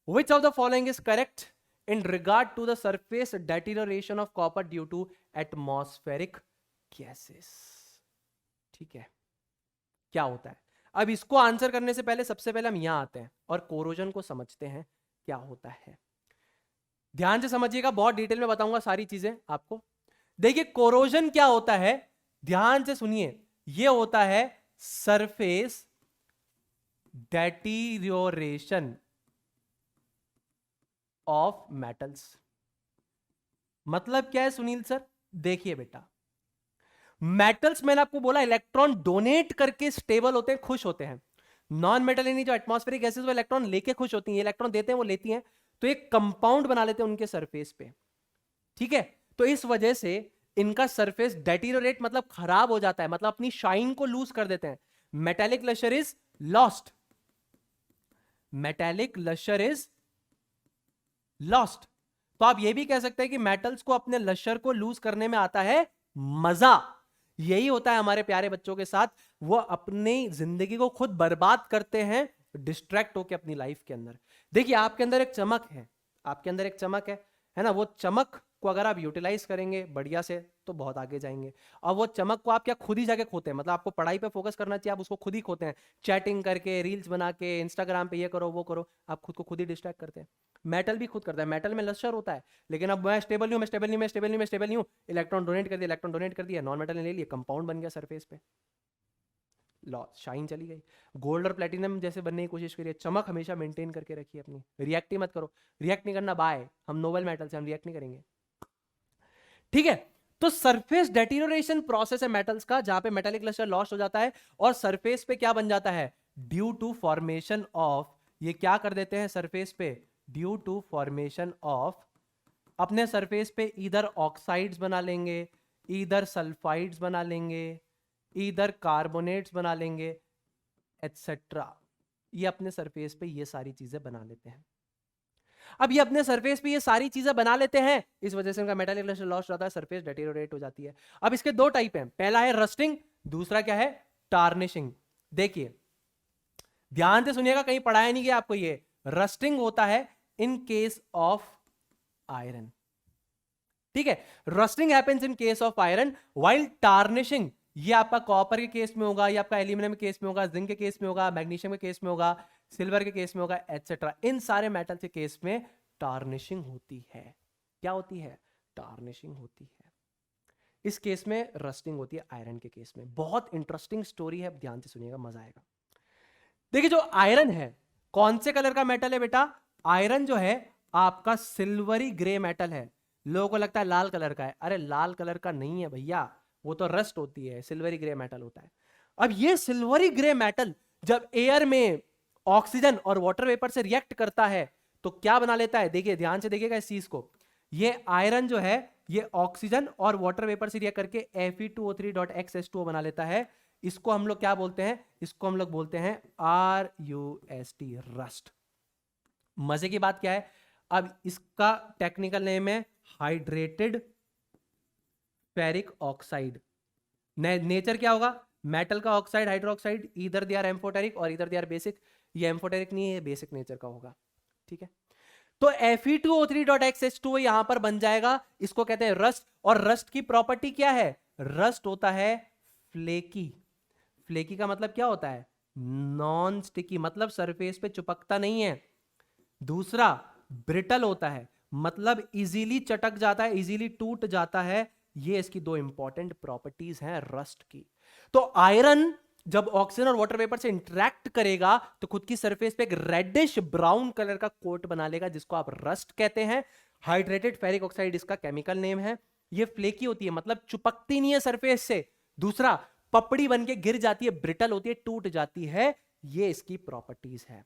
Which of the following is correct in regard to the surface deterioration of copper due to atmospheric gases. ठीक है, क्या होता है? अब इसको आंसर करने से पहले सबसे पहले हम यहां आते हैं और कोरोजन को समझते हैं क्या होता है. ध्यान से समझिएगा, बहुत डिटेल में बताऊंगा सारी चीजें आपको. देखिए कोरोजन क्या होता है, ध्यान से सुनिए. ये होता है सरफेस डेटीरियोरेशन ऑफ मेटल्स. मतलब क्या है सुनील सर? देखिए बेटा, मेटल्स मैंने आपको बोला इलेक्ट्रॉन डोनेट करके स्टेबल होते हैं, खुश होते हैं. नॉन मेटल यानी जो एटमॉस्फेरिक गैसेस वो इलेक्ट्रॉन लेके खुश होती हैं, इलेक्ट्रॉन देते हैं वो लेती हैं, तो एक कंपाउंड बना लेते हैं उनके सरफेस पे. ठीक है, तो इस वजह से इनका सरफेस डेटीरियोरेट मतलब खराब हो जाता है, मतलब अपनी शाइन को लूज कर देते हैं. Metallic lustre is lost. Metallic lustre is lost. तो आप ये भी कह सकते हैं कि मेटल्स को अपने लशर को लूज करने में आता है मजा. यही होता है हमारे प्यारे बच्चों के साथ, वो अपनी जिंदगी को खुद बर्बाद करते हैं डिस्ट्रैक्ट होकर अपनी लाइफ के अंदर. देखिए आपके अंदर एक चमक है, आपके अंदर एक चमक है ना. वो चमक को अगर आप यूटिलाइज करेंगे बढ़िया से तो बहुत आगे जाएंगे. और वो चमक को आप क्या खुद ही जाके खोते हैं, मतलब आपको पढ़ाई पे फोकस करना चाहिए, आप उसको खुद ही खोते हैं. चैटिंग करके, रील्स बना के, इंस्टाग्राम पे ये करो वो करो, आप खुद को खुद ही डिस्ट्रैक्ट करते हैं. मेटल भी खुद करता है, मेटल में लश्कर होता है, लेकिन अब मैं स्टेबल नहीं हूं, मैं स्टेबल नहीं हूं, मैं स्टेबल नहीं हूं, मैं स्टेबल नहीं हूं. इलेक्ट्रॉन डोनेट कर दिया, इलेक्ट्रॉन डोनेट कर दिया, नॉन मेटल ने ले लिया, कंपाउंड बन गया सरफेस पे, शाइन चली गई. गोल्ड और प्लेटिनम जैसे बनने की कोशिश करिए, चमक हमेशा मेंटेन करके रखिए अपनी. रिएक्ट ही मत करो, रिएक्ट नहीं करना, बाय. हम नोबल मेटल से हम रिएक्ट नहीं करेंगे. ठीक है, तो सरफेस डेटीरियोरेशन प्रोसेस है मेटल्स का, जहां पे मेटेलिक लस्टर लॉस्ट हो जाता है और सरफेस पे क्या बन जाता है? ड्यू टू फॉर्मेशन ऑफ, ये क्या कर देते हैं सरफेस पे? ड्यू टू फॉर्मेशन ऑफ, अपने सरफेस पे इधर ऑक्साइड्स बना लेंगे, इधर सल्फाइड्स बना लेंगे, इधर कार्बोनेट्स बना लेंगे, एटसेट्रा. ये अपने सरफेस पे ये सारी चीजें बना लेते हैं. अब ये अपने सरफेस पे ये सारी चीजें बना लेते हैं, इस वजह से उनका मेटेलिक लस्टर लॉस्ट हो जाता है, सरफेस डेटीरियोरेट हो जाती है. अब इसके दो टाइप हैं, पहला है रस्टिंग, दूसरा क्या है? टार्निशिंग. देखिए ध्यान से सुनिएगा, कहीं पढ़ाया नहीं गया आपको. ये रस्टिंग होता है इन केस ऑफ आयरन. ठीक है, rusting happens in case of iron, while tarnishing ये आपका कॉपर के केस में होगा, ये आपका एल्यूमिनियम के केस में होगा, जिंक के केस में होगा, मैग्नीशियम के केस में होगा, सिल्वर के केस में होगा, एटसेट्रा. इन सारे मेटल के केस में टार्निशिंग होती है. क्या होती है? टार्निशिंग होती है. इस केस में रस्टिंग होती है आयरन के केस में. बहुत इंटरेस्टिंग स्टोरी है, ध्यान से सुनिएगा, मजा आएगा. देखिए जो आयरन है, कौन से कलर का मेटल है बेटा? आयरन जो है आपका सिल्वरी ग्रे मेटल है. लोगों को लगता है लाल कलर का है, अरे लाल कलर का नहीं है भैया, वो तो रस्ट होती है, सिल्वरी ग्रे मेटल होता है. अब ये सिल्वरी ग्रे मेटल जब एयर में ऑक्सीजन और वाटर वेपर से रिएक्ट करता है तो क्या बना लेता है? देखिए ध्यान से देखिएगा इस चीज को. ये आयरन जो है ये ऑक्सीजन और वाटर वेपर से रिएक्ट करके Fe2O3.XH2O बना लेता है. इसको हम लोग क्या बोलते हैं? इसको हम लोग बोलते हैं RUST, रस्ट. मजे की बात क्या है? अब इसका टेक्निकल नेम है हाइड्रेटेड फेरिक ऑक्साइड. नेचर क्या होगा? मेटल का ऑक्साइड, हाइड्रोक्साइड, इधर दे आर एम्फोटेरिक और इधर दे आर बेसिक. ये एम्फोटेरिक नहीं है, बेसिक नेचर का होगा. ठीक है, तो Fe2O3.XH2O यहां पर बन जाएगा, इसको कहते हैं रस्ट. और रस्ट की प्रॉपर्टी क्या है? रस्ट होता है फ्लेकी. फ्लेकी का मतलब क्या होता है? नॉन स्टिकी, मतलब सरफेस पे चिपकता नहीं है. दूसरा ब्रिटल होता है, मतलब इजीली चटक जाता है, इजीली टूट जाता है. ये इसकी दो इंपॉर्टेंट प्रॉपर्टीज हैं रस्ट की. तो आयरन जब ऑक्सीजन और वाटर वेपर से इंटरैक्ट करेगा तो खुद की सरफेस पे एक रेडिश ब्राउन कलर का कोट बना लेगा, जिसको आप रस्ट कहते हैं. हाइड्रेटेड फेरिक ऑक्साइड इसका केमिकल नेम है. ये फ्लेकी होती है, मतलब चिपकती नहीं है सरफेस से. दूसरा पपड़ी बन के गिर जाती है, ब्रिटल होती है, टूट जाती है. ये इसकी प्रॉपर्टीज है।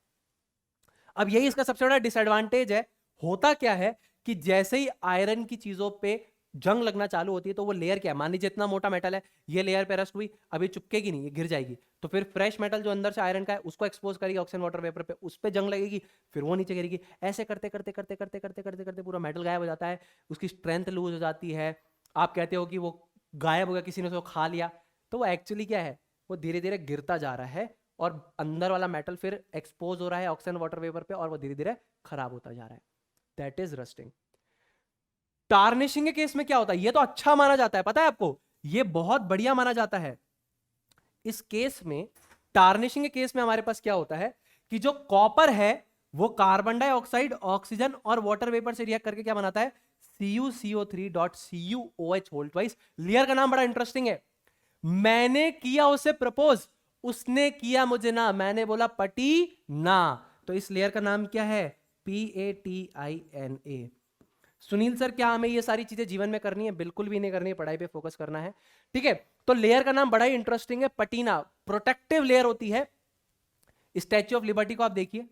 अब यही इसका सबसे बड़ा डिसएडवांटेज है। होता क्या है कि जैसे ही आयरन की चीजों पे जंग लगना चालू होती है तो वो लेयर क्या है, मान लीजिए इतना मोटा मेटल है, ये लेयर पे रस्ट हुई, अभी चुपकेगी नहीं, ये गिर जाएगी, तो फिर फ्रेश मेटल जो अंदर से आयरन का है उसको एक्सपोज करेगी ऑक्सीजन वाटर वेपर पे, उस पे जंग लगेगी, फिर वो नीचे गिरेगी। ऐसे करते करते करते करते करते करते करते पूरा मेटल गायब हो जाता है, उसकी स्ट्रेंथ लूज हो जाती है। आप कहते हो कि वो गायब हो गया, किसी ने उसको खा लिया, तो वो एक्चुअली क्या है, वो धीरे धीरे गिरता जा रहा है और अंदर वाला मेटल फिर एक्सपोज हो रहा है ऑक्सीजन वाटर वेपर पे और वो धीरे धीरे खराब होता जा रहा है। That is rusting. टार्निशिंग के केस में क्या होता है, ये तो अच्छा माना जाता है, पता है आपको, ये बहुत बढ़िया माना जाता है। इस केस में, टार्निशिंग के केस में हमारे पास क्या होता है कि जो कॉपर है वो कार्बन डाइऑक्साइड, ऑक्सीजन और वाटर वेपर से रिएक्ट करके क्या बनाता है, CuCO3.CuOH होल ट्वाइस। लेयर का नाम बड़ा इंटरेस्टिंग है। मैंने किया उसे प्रपोज, उसने किया मुझे ना, मैंने बोला पटी ना, तो इस लेयर का नाम क्या है, PATINA। सुनील सर क्या हमें ये सारी चीजें जीवन में करनी है? बिल्कुल भी नहीं करनी है, पढ़ाई पे फोकस करना है, ठीक है। तो लेयर का नाम बड़ा ही इंटरेस्टिंग है, पटीना। प्रोटेक्टिव लेयर होती है। स्टैच्यू ऑफ लिबर्टी को आप देखिए,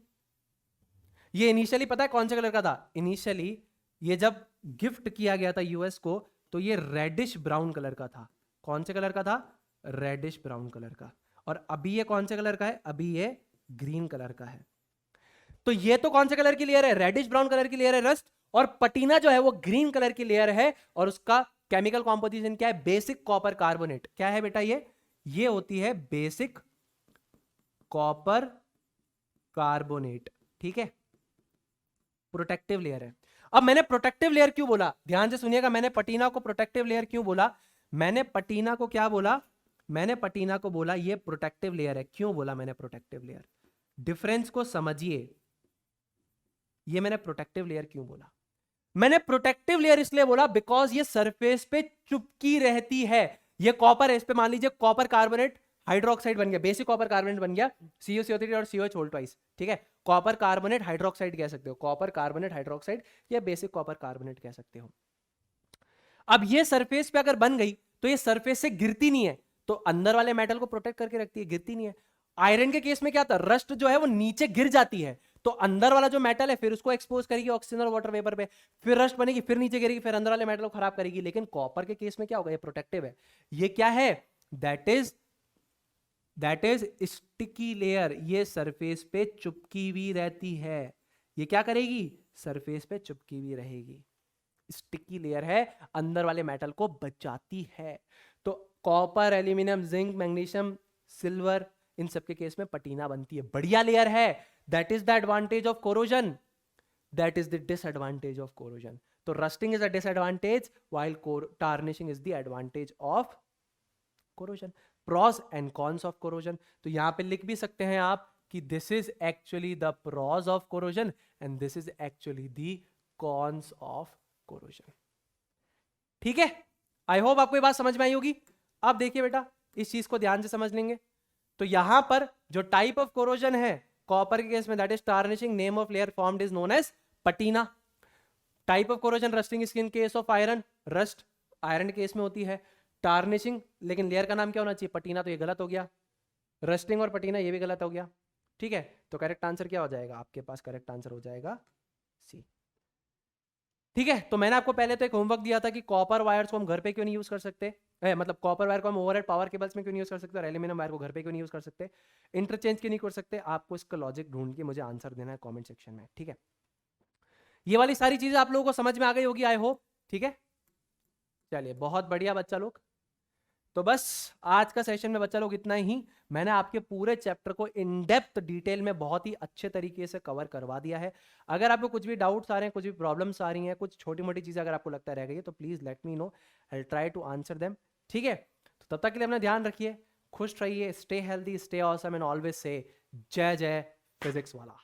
ये इनिशियली पता है कौन से कलर का था? इनिशियली ये जब गिफ्ट किया गया था यूएस को तो ये रेडिश ब्राउन कलर का था। कौन से कलर का था? रेडिश ब्राउन कलर का। और अभी ये कौन से कलर का है? अभी ये ग्रीन कलर का है। तो ये तो कौन से कलर की लेयर है? रेडिश ब्राउन कलर की लेयर है, रस्ट। और पटीना जो है वो ग्रीन कलर की लेयर है और उसका केमिकल कॉम्पोजिशन क्या है? Basic copper carbonate. क्या है बेटा? ये होती है बेसिक कॉपर कार्बोनेट, ठीक है। प्रोटेक्टिव लेयर है। अब मैंने प्रोटेक्टिव लेयर क्यों बोला, ध्यान से सुनिएगा, मैंने पटीना को प्रोटेक्टिव लेयर क्यों बोला? मैंने पटीना को क्या बोला? मैंने पटीना को बोला ये प्रोटेक्टिव लेयर है। क्यों बोला मैंने प्रोटेक्टिव लेयर? डिफरेंस को समझिए। ये मैंने प्रोटेक्टिव लेयर क्यों बोला? मैंने प्रोटेक्टिव लेयर इसलिए बोला बिकॉज ये सरफेस पे चुपकी रहती है। ये कॉपर है, इस पे मान लीजिए कॉपर कार्बोनेट हाइड्रोक्साइड बन गया, बेसिक कॉपर कार्बोनेट बन गया, CuCO3 और COH होल ट्वाइस, ठीक है। कॉपर कार्बोनेट हाइड्रोक्साइड कह सकते हो, कॉपर कार्बोनेट हाइड्रोक्साइड या बेसिक कॉपर कार्बोनेट कह सकते हो। अब ये सरफेस पे अगर बन गई तो ये सरफेस से गिरती नहीं है, तो अंदर वाले मेटल को प्रोटेक्ट करके रखती है, गिरती नहीं है। आयरन के केस में क्या था? रस्ट जो है वो नीचे गिर जाती है, तो अंदर वाला जो मेटल है फिर उसको एक्सपोज करेगी ऑक्सीजन और वाटर वेपर पे, फिर रस्ट बनेगी, फिर नीचे गिरेगी, फिर अंदर वाले मेटल को खराब करेगी। लेकिन कॉपर के केस में क्या होगा? ये प्रोटेक्टिव है। ये क्या है? That is sticky layer. ये सरफेस पे चुपकी हुई रहती है। ये क्या करेगी? सरफेस पे चुपकी हुई रहेगी। स्टिकी लेयर है, अंदर वाले मेटल को बचाती है। तो copper, aluminium, zinc, magnesium, silver, इन सब के केस में पटीना बनती है। बढ़िया लेयर है। That is the advantage of corrosion, that is the disadvantage of corrosion. तो rusting is a disadvantage while tarnishing is the advantage of corrosion. Pros and cons of corrosion, तो यहां पे लिख भी सकते हैं आप कि this is actually the pros of corrosion and this is actually the cons of corrosion, ठीक है। आई होप आपको ये बात समझ में आई होगी। अब देखिए बेटा, इस चीज को ध्यान से समझ लेंगे तो यहां पर जो टाइप ऑफ कोरोजन है कॉपर के केस में, that is tarnishing, name of layer formed is known as patina. Type of corrosion rusting is in case of iron, rust iron के केस में होती है। टार्निशिंग, लेकिन लेयर का नाम क्या होना चाहिए? पटीना, तो ये गलत हो गया। रस्टिंग और पटीना ये भी गलत हो गया, ठीक है। तो करेक्ट आंसर क्या हो जाएगा आपके पास? करेक्ट आंसर हो जाएगा सी, ठीक है। तो मैंने आपको पहले तो एक होमवर्क दिया था कि कॉपर वायर्स को हम घर पे क्यों नहीं यूज कर सकते, मतलब कॉपर वायर को हम ओवरहेड पावर केबल्स में क्यों नहीं यूज कर सकते और एल्यूमिनियम वायर को घर पे क्यों नहीं यूज कर सकते, इंटरचेंज क्यों नहीं कर सकते। आपको इसका लॉजिक ढूंढ के मुझे आंसर देना है कमेंट सेक्शन में, ठीक है। ये वाली सारी चीजें आप लोगों को समझ में आ गई होगी, आई होप, ठीक है। चलिए, बहुत बढ़िया बच्चा लोग। तो बस आज का सेशन में बच्चा लोग इतना ही। मैंने आपके पूरे चैप्टर को इन डेप्थ डिटेल में बहुत ही अच्छे तरीके से कवर करवा दिया है। अगर आपको कुछ भी डाउट्स आ रहे हैं, कुछ भी प्रॉब्लम्स आ रही हैं, कुछ छोटी मोटी चीजें अगर आपको लगता रह गई है तो please let me know, I will try to answer them, ठीक है। तो तब तक के लिए अपना ध्यान रखिए, खुश रहिए, stay healthy, stay awesome and always say जय जय फिजिक्स वाला।